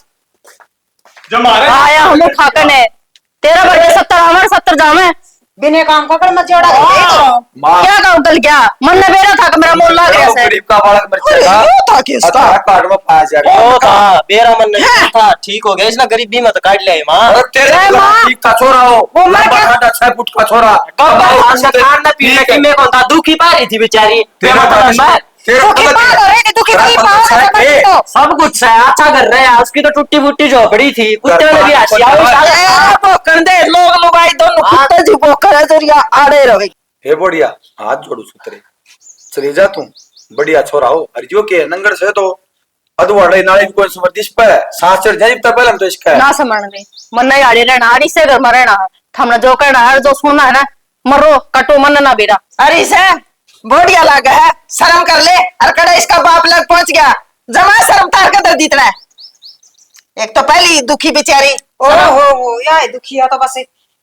जब मारे आया हम खाकर ने तेरा बर्थडे 70 हमारे 70 जामे। बिना काम का कर मत जोड़ा माँ। क्या काम कल क्या मन ने बेरा था कि मेरा मोल लग गया से। गरीब का बालक अरे बच्चा ये था किसका? था कार्ड में पाया जाएगा। ओ था मेरा मन नहीं था ठीक हो गया इसने गरीबी मत काट ले माँ। अरे तेरे ए माँ। ठीक का छोरा हो वो मैं लंबा क्या- खाटा 6 फुट का छोरा खाना पीने की मेरे को था दुखी पा रही थी बेचारी। तेरा तू की बात हो रही है, तू की नहीं बात हो रही है तो। सब कुछ है अच्छा कर रहे हैं उसकी तो टूटी फूटी झोपड़ी थी कुत्ते ने भी हंसी ए, बोकन दे लोग लुगाई दोनों कुत्ते जी बोकर है जरिया आड़े रहे। हे बढ़िया हाथ जोड़ू सुतरे चले जा तू बढ़िया छोरा हो अरे जो के नंगर से तो अधवाड़े नाले कोई समर्दिश पे सांस चढ़ जाए तब पहले हम तो इसका ना समझ नहीं मन नहीं आड़े रहना आड़ी से घर में रहना है हमने जो करना है जो सुनना है ना मरो कटो मन ना बेरा। अरे इसे बढ़िया लगा है, शर्म कर ले। और कड़ा इसका बाप लग पहुंच गया, जमा शर्म तार का दर्द इतना है। एक तो पहली दुखी बेचारी ओ हो या दुखिया तो बस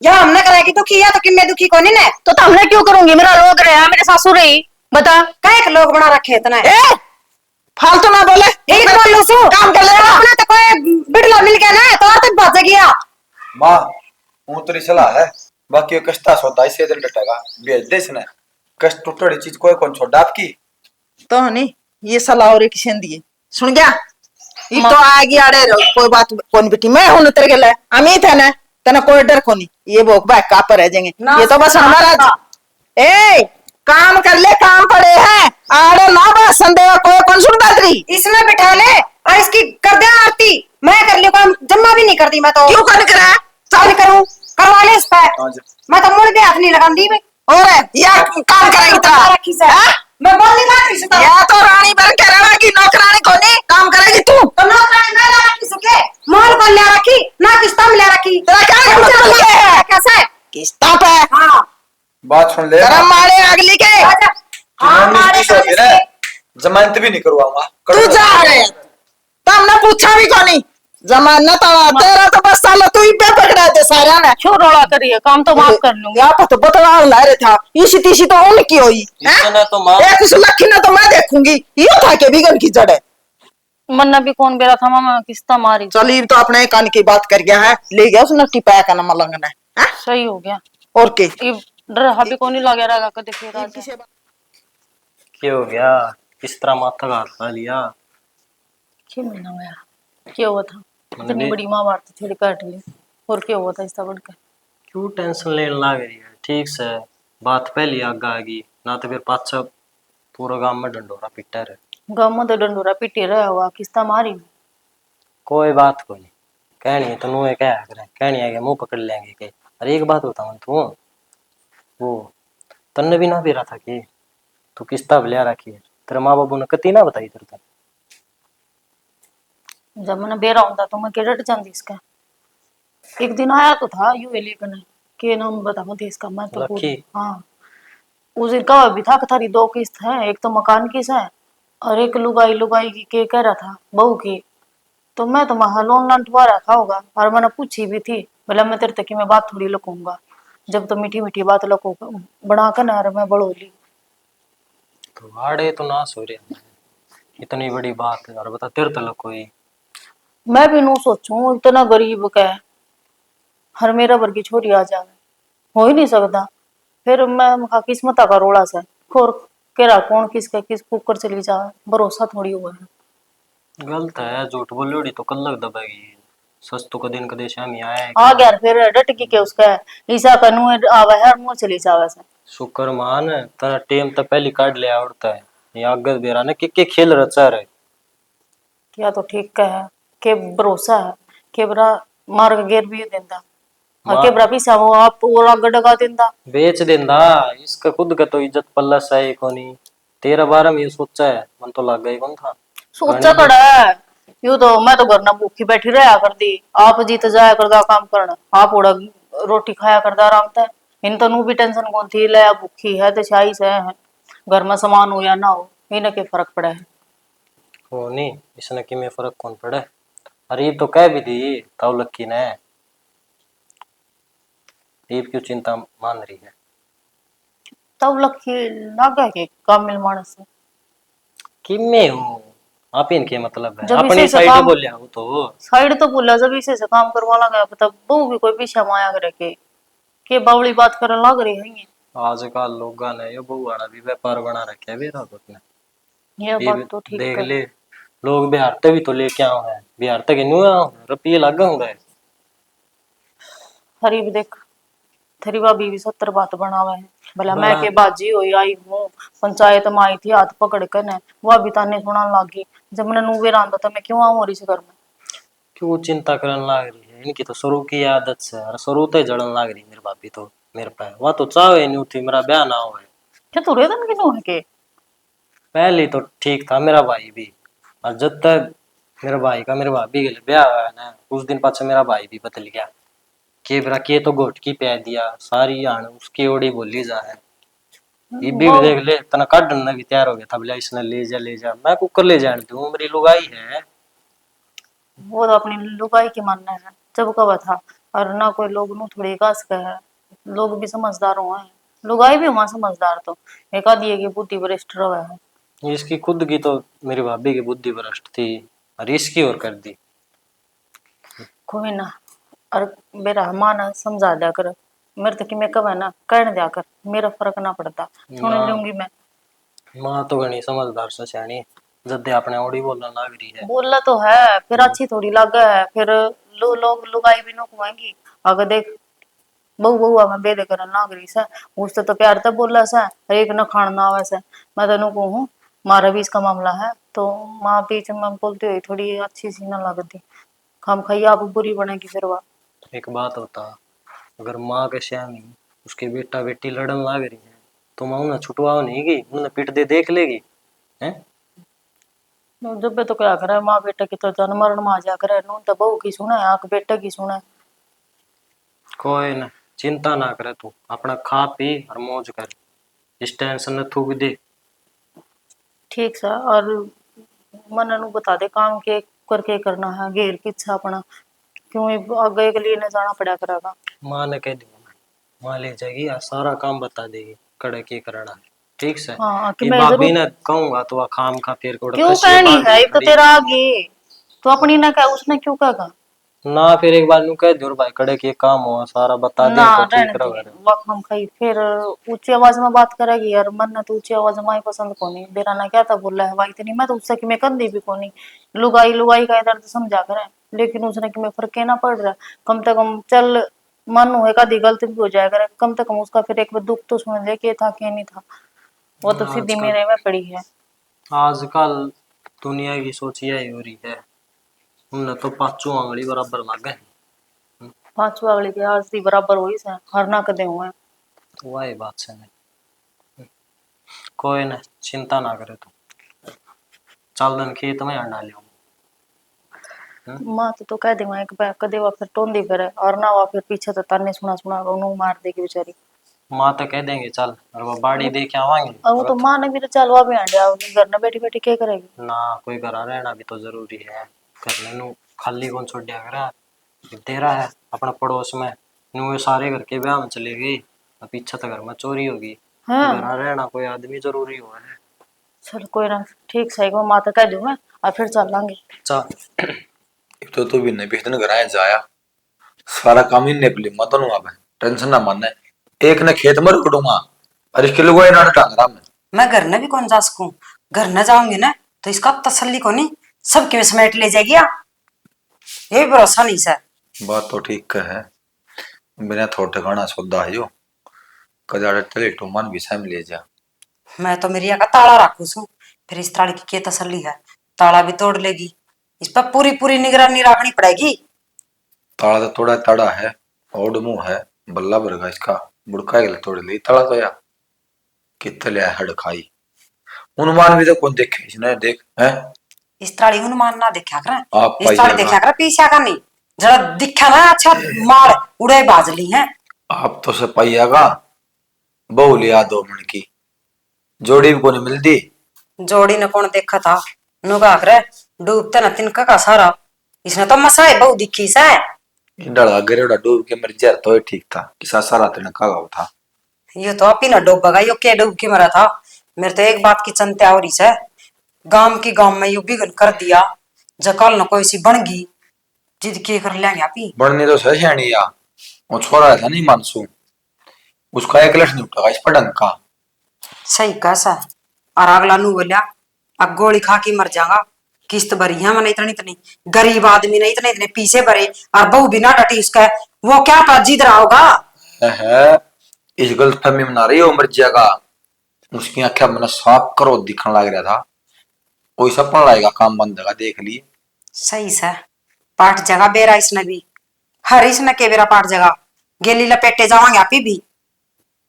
या हमने करा कि दुखिया तो कि मैं दुखी को नहीं ने तो हमने क्यों करूंगी मेरा लोग रहा मेरे सासू रही बता। कई के लोग बना रखे इतना है। ए फालतू ना बोले, एक बोल लो सो काम कर ले। अपना तो कोई बिड़ला मिल गया ना तो तक बच गया। माँ वो तेरी सलाह है बाकी ये कष्टा सोता इसे दिन डटेगा भेज दे इसने कष्ट टूटड़ी चीज कोई कौन छोड़ आपकी तो नहीं ये सलाह और किसी ने दिए सुन गया ये तो आगे आड़े रहो कोई बात कौन बेटी मैं हूं तेरे के लिए अमित है ना तना कोई डर को नहीं ये बोक बाय का पर रह जाएंगे ये तो बस हमारा ए काम कर ले काम पड़े हैं आड़े ना बस संदेह कोई कौन सुनता तेरी इसमें बिठा ले और इसकी कर दे आरती मैं कर लियो काम जम्मा भी नहीं करती मैं तो क्यों कर करा चाल करूं करवा ले इस पे हाँ जी। मैं तो मुड़ पे हाथ नहीं लगांदी भाई और या काम करेगी तेरा रखी से मैं बोल नहीं रहा किसी तरह या तो रानी बन के रहेगी नौकरानी को नहीं काम करेगी तू तो नौकरानी ना ला रखी सके मोल को ले रखी ना किस्ता में ले रखी तेरा क्या मतलब ये है कैसा है किस्ता पे हाँ बात सुन ले गरम मारे अगली के अच्छा हाँ मारे जमानत होती है ना जमानत भी नहीं करवाऊंगा तू जा रहे तो हमने पूछा भी को नहीं जमानत तेरा तो बस साला तू ही पे पकड़ा दे सारा ने क्यों रोड़ा करिए काम तो माफ कर लूंगी। यहाँ पर तो बतला ला रहे था इसी तीसी तो उनकी हुई इतना तो माँ एक उस लखी ने तो मैं देखूंगी ये था के बिगन की जड़ है। मन भी कौन बेरा था मामा किस्ता मारी चल ये तो अपने कान की बात कर गया है ले गया उसने टिपाया का नमक लगना है सही हो गया। और के ये डर हबी को नहीं लगे रहेगा कदे फिर आज क्या हो गया किस तरह माथा घात खा लिया। 6 महीना हुआ क्या हुआ था इतनी बड़ी माँ मारती थोड़ी काट ली और क्या हुआ था इसका बढ़कर क्यों टेंशन लेने लग रही है ठीक से बात पहली आगे आ गई ना तो फिर पाछा पूरा गांव में डंडोरा पिटा रहे गाँव में तो डंडोरा पिटे रहा हुआ किस्ता मारी कोई बात कोई कहनी है तो नुए क्या करें कहनी है मुंह पकड़ लेंगे के। अरे एक बात बताऊं तू वो तन्ने भी ना बेरा था कि तू किस्ता लिया रखी है तेरे माँ बाबू ने कती ना बताई तेरे को। जब मैंने बेरा होता तो मैं डट जाती इसका एक दिन आया तो था यू लेकर के नाम बताऊं थे इसका मैं तो लकी। हाँ उस दिन का भी था कि थारी 2 किस्त है एक तो मकान की है और एक लुगाई लुगाई की के कह रहा था बहू की तो मैं तो वहां लोन लंटवा रखा होगा और मैंने पूछी भी थी बोला मैं तेरे तक की मैं बात थोड़ी लकूंगा जब तो मीठी मीठी बात लको बना कर ना मैं बड़ोली तो आड़े तो ना सो रहे इतनी बड़ी बात है और बता तेरे तलक कोई मैं भी नू सोचूं इतना गरीब का है हर मेरा वर्गी छोरी आ जावे हो ही नहीं सकता फिर मैं किस्मत का रोड़ा से और कह रहा कौन किसका किस कुकर चली जा, भरोसा थोड़ी हुआ है। गलत है, झूठ बोलोड़ी तो कल लग दबेगी। सच तो कदीन कदे शामी आया है। आ गया फिर डटकी के उसका ईसा कनु आवा है और मुंह चली जावे से। शुक्र मान तेरा टेम तो पहली काट लिया उड़ता है। ये आगे बेरा ने के खेल रचा रहे। क्या तो ठीक का है के भरोसा है के बरा मार के गेर भी देंदा और के बरा पीसा वो आप और आगे डगा देंदा बेच देंदा। इसका खुद का तो इज्जत पल्ला सही कोनी। तेरा बारे में ये सोचा है, मन तो लग गई कौन था। सोचा कड़ा है यूं तो मैं तो घर ना भूखी बैठी रहा कर दी। आप जीत जाया करदा काम करना, आप उड़ा रोटी खाया करदा आराम से। इन तो नू भी टेंशन कौन थी, ले भूखी है तो शाही से है, घर में सामान हो या ना हो इन्हें के फर्क पड़ा है। हो नहीं इसने कि में फर्क कौन पड़े। अरे ये तो कह भी दी ताऊ लक्की ने। ये क्यों चिंता मान रही है। तब लकी लागा के काम मिल मानस से कि मैं हूँ आप इनके मतलब है जब अपनी इसे से साइड काम- बोलिया हो तो साइड तो बोला जब इसे से काम करवा लगा तब वो भी कोई पीछा माया करे के बावली बात करने लग रही है ये। आजकल लोगों ने ये बहुआड़ा भी व्यापार बना रखे है बेरा ने। ये ये बात तो ठीक देख है। ले लोग बिहार तक भी तो लेके आओ है, बिहार तक न्यू आओ रुपये लग होंगे। हरी भी देख थरी भाभी भी 70 बात बनावे है भला मैं बना- के बाजी हुई आई हूँ पंचायत में आई थी हाथ पकड़ कर ने वह भी ताने सुना लागी जब मैंने नूवे रांधा था मैं क्यों आऊं इस घर में। क्यों चिंता करने लग रही है। इनकी तो शुरू की आदत से और शुरू तो जड़न लग रही मेरी भाभी तो मेरे पे वह तो चाहे नहीं थी मेरा ब्याह ना हो। क्या तू रेतन क्यों है के पहले तो ठीक था मेरा भाई भी, और जब तक मेरे भाई का मेरे भाभी के लिए ब्याह हुआ है ना उस दिन पाछे मेरा भाई भी बदल गया। के बरा के तो घोटकी पै दिया सारी आन उसकी ओड़ी बोली जा है। ये भी देख ले तना काटन भी तैयार हो गया था बोला इसने ले जा मैं कुकर ले जाने दूं मेरी लुगाई है। वो तो अपनी लुगाई की मानना है जब कब था और ना कोई लोग नु थोड़ी कास का है लोग भी समझदार हुआ है लुगाई भी हुआ समझदार तो एक आधी है कि बुद्धि वरिष्ठ रहा है। इसकी खुद की तो मेरी भाभी की बुद्धि भ्रष्ट थी और इसकी और कर दी। कोई ना और मेरा माना समझा दिया कर मेरे तक मैं कब है ना कहने दिया कर मेरा फर्क ना पड़ता सुन ना। लूंगी मैं। माँ तो घनी समझदार से सियाणी जद्दे अपने ओड़ी बोलना लग रही है। बोला तो है फिर अच्छी थोड़ी लगा है फिर लोग लुगाई भी नुकवाएंगी अगर देख बहु बहुआ मैं बेदे करन लाग रही से उससे तो प्यार तब बोला सा एक न खाना आवे से मैं तेन कहूँ मारा भी इसका मामला है तो माँ बीच में बोलती हुई थोड़ी अच्छी सी न लगती खाम खाई आप बुरी बनेगी फिर वह। एक बात होता अगर माँ के श्यामी उसके बेटा बेटी लड़न लग रही है तो माँ उन्हें छुटवाओ नहीं गई उन्हें पीट दे देख लेगी हैं। जब भी तो क्या करे माँ बेटे की तो जन्म मरण में आ जा करे नून तो बहू की सुने आंख बेटे की सुने। कोई ना चिंता ना करे तू अपना खा पी और मौज कर इस टेंशन न थूक दे। ठीक सा और मन नु बता दे काम के करके करना है घेर पीछा अपना क्यों आगे के लिए न जाना पड़ा करेगा। माँ ने कह दिया माँ ले जाएगी और सारा काम बता देगी कड़े की करना है ठीक से। हाँ कि ये मैं भाभी जरूर ने कहूंगा तो वह खाम खा फिर क्यों कहनी है एक तो तेरा आगे तो अपनी ना कह उसने क्यों कहा ना फिर एक बार नु कह दूर भाई कड़े के काम हो सारा बता दे ना तो ठीक रहने रहे। दे वक्त हम खाई फिर ऊंची आवाज में बात करेगी यार मन ने तो ऊंची आवाज में ही पसंद कोनी बेरा ना क्या था बोला है भाई इतनी मैं तो उससे कि मैं कंदी भी कोनी लुगाई लुगाई का दर्द समझा करे लेकिन उसने कि मैं फर्क ना पड़ रहा कम से कम चल मन हुए का गलती भी हो जाया करे कम से कम उसका फिर एक बार दुख तो सुन ले के था कि नहीं था वो तो सीधी मेरे में पड़ी है। आजकल दुनिया की सोच यही हो रही है उन्हें तो पांचों आंगली बराबर लगे 5 अगली के आज दी बराबर हुई से हर ना कदे हुए तो वही बात से नहीं। कोई ना चिंता ना करे तू चल दिन खेत में अंडा ले माँ तो कह देगा एक बार कदे वा फिर टोंदी करे और ना वा फिर पीछे तो ताने सुना सुना उन्हें मार देगी बेचारी। माँ तो कह देंगे चल और वो बाड़ी दे के आवांगे और वो तो माँ ने भी तो चल वा भी अंडा घर में बैठी बैठी क्या करेगी। ना कोई घरा रहना भी तो जरूरी है करने नु खाली कौन छोड़ दिया करा तेरा है अपना पड़ोस में नु सारे घर के ब्याह में चले गई पीछे तो घर में चोरी होगी घरा रहना कोई आदमी जरूरी हुआ है। चल कोई ना ठीक सही को माँ तो कह दूं मैं और फिर चल लांगे चल एक तो भी नहीं बेहतर घर आए जाया सारा काम ही नेपली मत नु आप टेंशन ना मानना एक ने खेत में रुकड़ूंगा और इसके लोग ना टांग रहा मैं मैं घर न भी कौन जा सकूं। घर न जाऊंगी ना तो इसका तसल्ली को नहीं, सबके में समेट ले जाएगी। ये भी भरोसा नहीं सर। बात तो ठीक है, बिना थोड़ा ठिकाना सौदा है यो, कदाड़ तले टूमान भी सम ले जा। मैं तो मेरी का ताला रखू सू, फिर इस ताले की क्या तसल्ली है, ताला भी तोड़ लेगी। इस पर पूरी पूरी निगरानी रखनी पड़ेगी। ताला तो थोड़ा ताड़ा है, ओड मुंह है, बल्ला भरगा इसका बुड़का गया तोड़ ले ताला तो या कितने हड़ खाई। उन्मान भी तो कौन देखे इसने, देख है इस ताली हनुमान ना देखा कर, आप इस ताली देखा कर पीछा का नहीं, जरा दिखा ना अच्छा मार उड़े बाजली है। आप तो सपाइया का बहु लिया 2 मन की जोड़ी भी को नहीं मिलती। जोड़ी ने कौन देखा था, नुगा करे डूबते न तिनका का सारा। इसने तो मसाए बहु दिखी से डला गरेड़ा डूब के मर जा तो ठीक था, किसा सारा तिनका गाँव था। ये तो अपी न डूबेगा, यो क्या डूब के मरा था। मेरे तो एक बात की चिंता हो रही है, गांव की गांव में यू बिगन कर दिया, जकल न कोई सी बन गई जिद के कर लेंगे अपी। बनने तो सही है नहीं या वो छोरा था नहीं मानसून, उसका एक लक्ष्य नहीं उठा इस पटंग का। सही कैसा और अगला नू बोलिया अब गोली खा के मर जाऊंगा, किस्त भरी है मैंने इतनी गरीब आदमी ने इतने पीछे भरे और बहु बिना डटी उसका, वो क्या था जिद रहा होगा। इस गलतफहमी में ना रही हो मर्जिया का, उसकी आंखें मैंने साफ करो दिखने लग रहा था, कोई सपना लाएगा काम बंद का देख लिए। सही से पाट जगह बेरा इसने भी, हर इसने के बेरा पाट जगह गेली लपेटे जावांगे आप भी।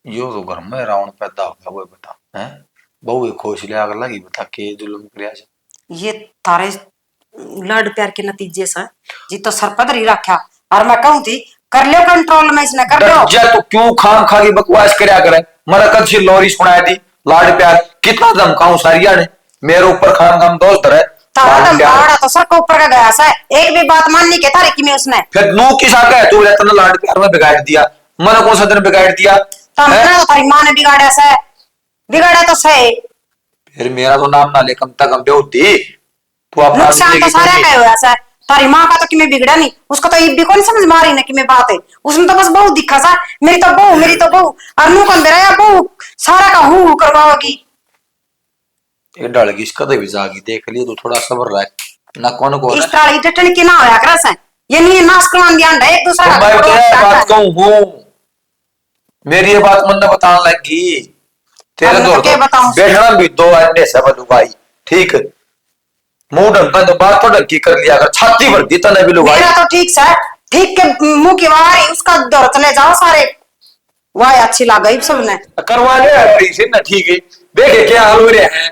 यो तो घर में रावण पैदा हो गया, वो बता है बहु खुश ले आग लगी बता के जुल्म कर। ये थारे लड़ प्यार के नतीजे से जी तो सरपदर ही रखा, और मैं कहूं थी कर लियो कंट्रोल में, इसने कर लियो। जा तो क्यों खाम खा की बकवास करया करे, मरा कद से लोरी सुनाया दी लाड प्यार कितना धमकाऊं सारिया ने, मेरे ऊपर खाम खाम दोस्त रहे तारा दमकाड़ा तो सर को ऊपर का गया सा, एक भी बात माननी के थारे की में उसने। फिर नू किस आके है तू रहता ना लाड प्यार में बिगाड़ दिया, मैंने कौन सा दिन बिगाड़ दिया। तुमने तो तारी मां ने बिगाड़ा सा, बिगाड़ा तो सही। फिर मेरा तो नाम ना ले कम तक कम बेउती, तू अपना नुकसान तो सारा का हुआ सा। तारी माँ का तो कि मैं बिगड़ा नहीं, उसको तो ये भी कौन समझ मारी ना कि मैं बात है, उसने तो बस बहु दिखा सा मेरी तो बहु मेरी तो बहु, और नू कौन बेरा बहु सारा का हूं करवाओगी। ये डाल की इसका तो भी जागी देख लिए तो थोड़ा सब्र रख ना कौन को इस तरह डटन की ना होया कर सा, ये नहीं नाश करवान दिया अंडा एक दूसरा मैं का क्या बात कहूं हूं, मेरी ये बात मन बताने लगी तेरे अब दो मैं क्या बताऊं? बैठना भी 2 अंडे सब लुगाई ठीक, मुंह ढंका तो बात तो ढंकी कर लिया कर, छाती भर दी तने भी लुगाई। मेरा तो ठीक सा ठीक के मुंह की वारी उसका दौर चले जाओ सारे, वाह अच्छी लग गई सबने करवा ले यार से ना, ठीक है देखे क्या हाल हो रहा है,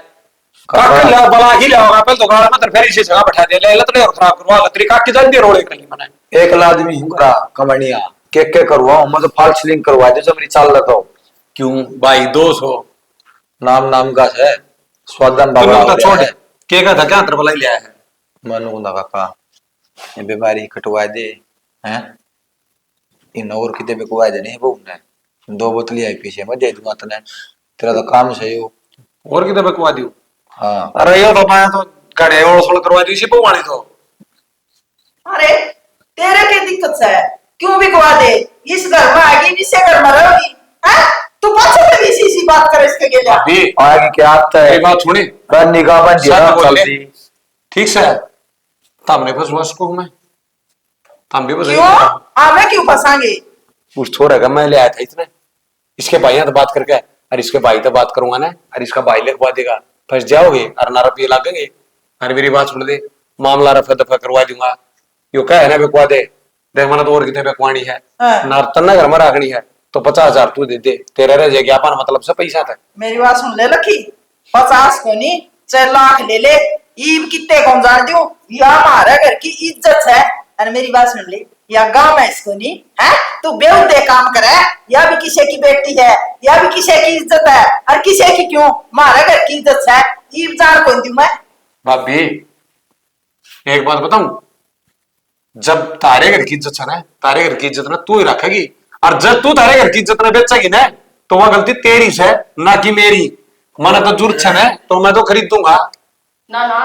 काक ला बला की लाओगा पहले तो गाड़ में फिर इसे जगह बैठा दे ले लत ने और खराब करवा लतरी काक की जल्दी रोड़े कर ली मैंने। एक आदमी हूं करा कमनिया के करवाऊं मैं तो फॉल्स लिंक करवा दे जो मेरी चाल लगाओ। क्यों भाई 200 नाम का है स्वादन तुम बाबा तो छोड़ के का था क्या अंतर भलाई लिया है मनु ना काका ये बीमारी कटवा दे हैं, इन और किते पे को दे नहीं वो ने 2 बोतली आई पीछे मैं दे दूंगा तने, तेरा तो काम सही हो और कितने बकवा दियो। हाँ अरे ये तो मैं तो गाड़ी और सोल करवा दी सी पवानी तो। अरे तेरे क्या दिक्कत है, क्यों बिकवा दे, इस घर में आएगी इसे घर में रहोगी हैं, तू पाछे से इसी बात करे इसके के जा अभी आगे क्या आता है ये बात सुनी रन निगाह बन दिया सब बोल ले। चलती ठीक से हमने फंसवा उसको मैं हम भी क्यों आवे क्यों फंसाएंगे। उस छोरे का मैं ले आया था इतने, इसके भाई तो बात करके और इसके भाई तो बात करूंगा ना और इसका भाई लिखवा देगा, फंस जाओगे और ना रुपये लगेंगे। अरे मेरी बात सुन दे, मामला रफा दफा करवा दूंगा, यो क्या है ना बिकवा दे, देख मैंने तो और कितने बिकवानी है ना तन्ना घर में रखनी है तो 50,000 तू दे दे, तेरा रह जाएगी अपन मतलब से पैसा था। मेरी बात सुन ले लखी, 50 को नहीं 4 लाख ले ले, ईब कितने कौन जान दूं, या हमारे घर की इज्जत है। और मेरी बात सुन ले, या गांव में इसको नहीं है, तू बेहुदे काम करे, या भी किसी की बेटी है या भी किसी की इज्जत है, और किसी की क्यों हमारे घर की इज्जत है, ईब जान कौन दूं मैं। भाभी एक बात बताऊं, जब तारे घर की इज्जत है ना, तारे घर की इज्जत ना तू ही रखेगी, और जब तू तारे घर की इज्जत ना बेचेगी ना तो वह गलती तेरी से ना कि मेरी, मैंने तो जरूरत है ना तो मैं तो खरीद दूंगा ना ना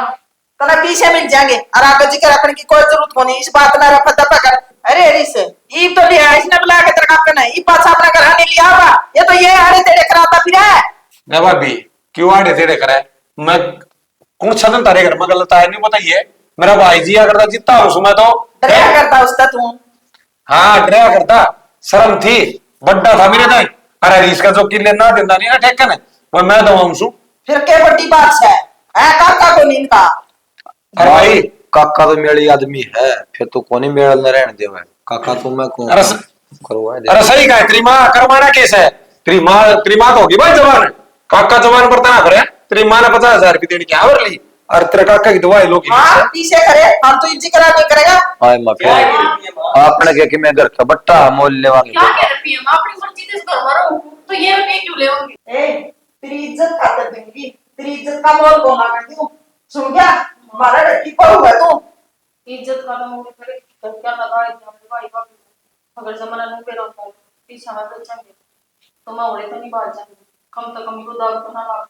तना पीछे मिल जाएंगे और आगे जिक्र रखने की कोई जरूरत को नहीं, इस बात ना रफा दफा कर। अरे रिस ईब तो लिया इसने बुला के तेरा काम करना है, ईब पास अपना घर आने लिया होगा, ये तो ये अरे तेरे कराता फिर है। ना भाभी क्यों आड़े तेड़े करे? मैं कौन छदन तारे घर में गलत आया नहीं बताइए। मेरा भाई जी अगर तो जितना हूं मैं तो डरा करता उसका तू। हाँ डरा करता। शर्म थी बड्डा था मेरे दाई। अरे इसका जो किले ना देता नहीं ना ठेकन है वो मैं दवाऊं सू। फिर क्या बड़ी बात है? काका को नींद का। अरे भाई काका तो मेरी आदमी है, फिर तो कोनी मेल न रहने देवे। काका तो मैं कौन अरे करवा दे। अरे सही कहा तेरी माँ करवाना कैस है? तेरी माँ तो होगी भाई जवान। काका जवान पड़ता ना करे। तेरी माँ ने 50,000 रुपये देने की आवर ली और तेरे काका की दवाई लोगी। हाँ पीछे करे हम तो इज्जत करा नहीं करेगा। हाय मां क्या है ये माँ? आपने क्या कि मैं घर का बट्टा मोल लेवा क्या कह रही है? मैं अपनी मर्जी से घर में रहूं तो ये रुपये क्यों ले होंगे? ए तेरी इज्जत खातर दूंगी। तेरी इज्जत का मोल कोना कर दूं। सुन गया? हमारा लड़की को हुआ तू। इज्जत खत्म हो गई मेरे घर क्या लगा है भाई बाप। अगर जमाना नहीं पे रहता पीछे में बचेंगे तो मैं उड़े तो नहीं बात जाऊंगी। कम से कम को दाग तो ना लाग।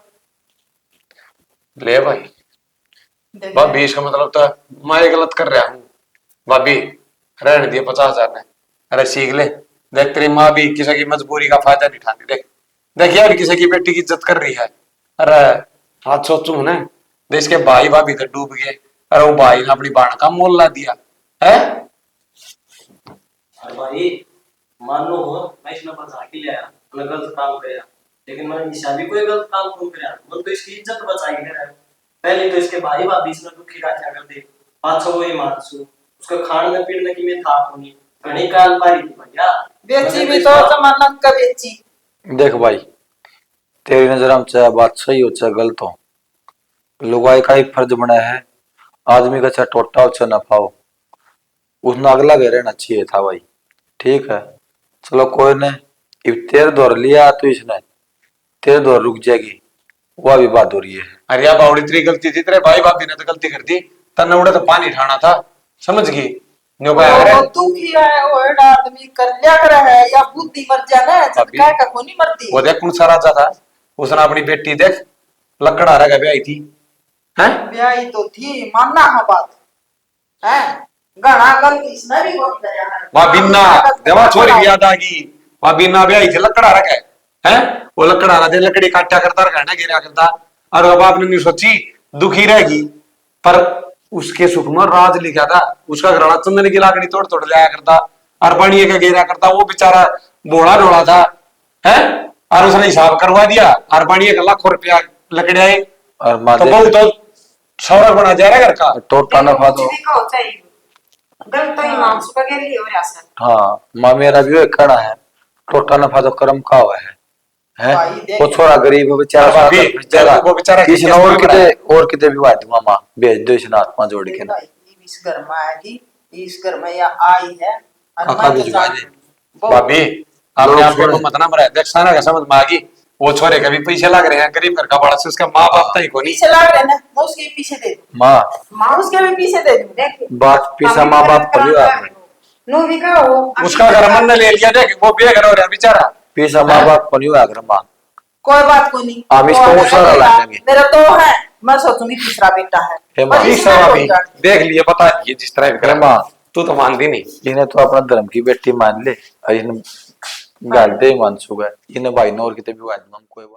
ले भाई भाभी इसका मतलब तो मैं गलत कर रहा हूँ। भाभी रहने दिए 50,000 ने। अरे सीख ले। देख तेरी माँ भी किसी की मजबूरी का फायदा नहीं उठाती। देख देख यार किसी की बेटी की इज्जत कर रही है। अरे हाथ सोचू ना देश के भाई भाभी तो डूब गए। अरे वो भाई ने अपनी बाण का मोल ला दिया है। अरे भाई मान लो मैं इसमें फंसा के लिया मैं गलत काम किया, लेकिन मैं निशा भी कोई गलत काम क्यों किया? मन तो इसकी इज्जत बचाई कर। पहले तो इसके भाई भाभी इसमें दुखी का क्या कर दे पाछो वही मानसू उसका खान में पीड़ने की मैं था नहीं घनी काल पारी थी भैया। बेची भी तो जमाना का बेची। देख भाई तेरी नजर में चाहे बात सही हो चाहे गलत हो, लुगाई का ही फर्ज बना है आदमी का चाहे टोटा हो चाहे नफा हो, उसने अगला गए रहना चाहिए था भाई। ठीक है चलो कोई ने तेरे दौर लिया तो इसने तेरे दौर रुक जाएगी, वह भी बात हो रही है। अरे यार बावड़ी तेरी गलती थी। तेरे भाई भाभी ने तो गलती कर दी। तन्ने उड़े तो पानी ठाना था समझ गई। न्यो क्या करे? दुखी है वो आदमी कर लिया कर है या बुद्धि मर जाना है जब काय का कोनी मरती। वो देख कौन सा राजा था। उसने अपनी बेटी देख लकड़ा रह ब्याही थी हैं। ब्याही तो थी मानना है बात है। गणा गलती इसने भी बहुत किया है। वहां बिन्ना देवा छोरी भी याद आ गई। वहां बिन्ना ब्याही थी लकड़ा रखे हैं। वो लकड़ा रहा थे लकड़ी काटा करता रहना गिरा करता। और अब आपने नहीं सोची दुखी रहेगी पर उसके सुख में राज लिखा था। उसका घराना चंदन की लाकड़ी तोड़ तोड़ लाया करता और बनिए का घेरा करता। वो बेचारा बोला ढोला था है और उसने हिसाब करवा दिया और बनिए का लाखों रुपया लकड़ी आए और माँ तो बहुत तो सौरभ बना जा रहा है घर का। टोटा नफा तो गलत ही मानसू का गेल ही हो रहा सर। हाँ माँ मेरा भी वही कहना है टोटा नफा तो कर्म का हुआ है भाई देख। वो छोरा गरीब है बेचारा भाभी, वो बेचारा किसी ने किस में और किते भी बात मामा भेज दो इसने आत्मा जोड़ के ना। इस घर में आएगी इस घर में या आई है और काका मैं भी तो जुआ जानती दे। हूँ। भाभी आपने लोग आप को छोड़े। मत ना मरा देख साना का समझ में आ गई। वो छोरे का भी पैसे लग रहे हैं गरीब घर का बड़ा से उसका माँ बाप ही को नहीं। पीछे लग रहे ना मैं उसके पीछे दे दूँ। माँ माँ उसके भी पीछे दे दूँ। देख बात पीछा माँ बाप पर भी आपने नु भी कहो उसका घर मन ने ले लिया देख वो बेघर हो रहा बेचारा। पीछा माँ बाप पर नहीं हुआ कर माँ कोई बात को नहीं। हम इसको वो मुसरा मेरा लाएंगे। मेरा तो है मैं सोचूंगी तीसरा बेटा है। हे माँ, और ठीक इसमें है हो भाभी जाए। देख लिए पता ये जिस तरह भी करे माँ तू तो मानती नहीं। इन्हें तो अपना धर्म की बेटी मान ले और इन्हें गाल दे मान सुगा इन्हें भाई नौर किते भी बात कोई बात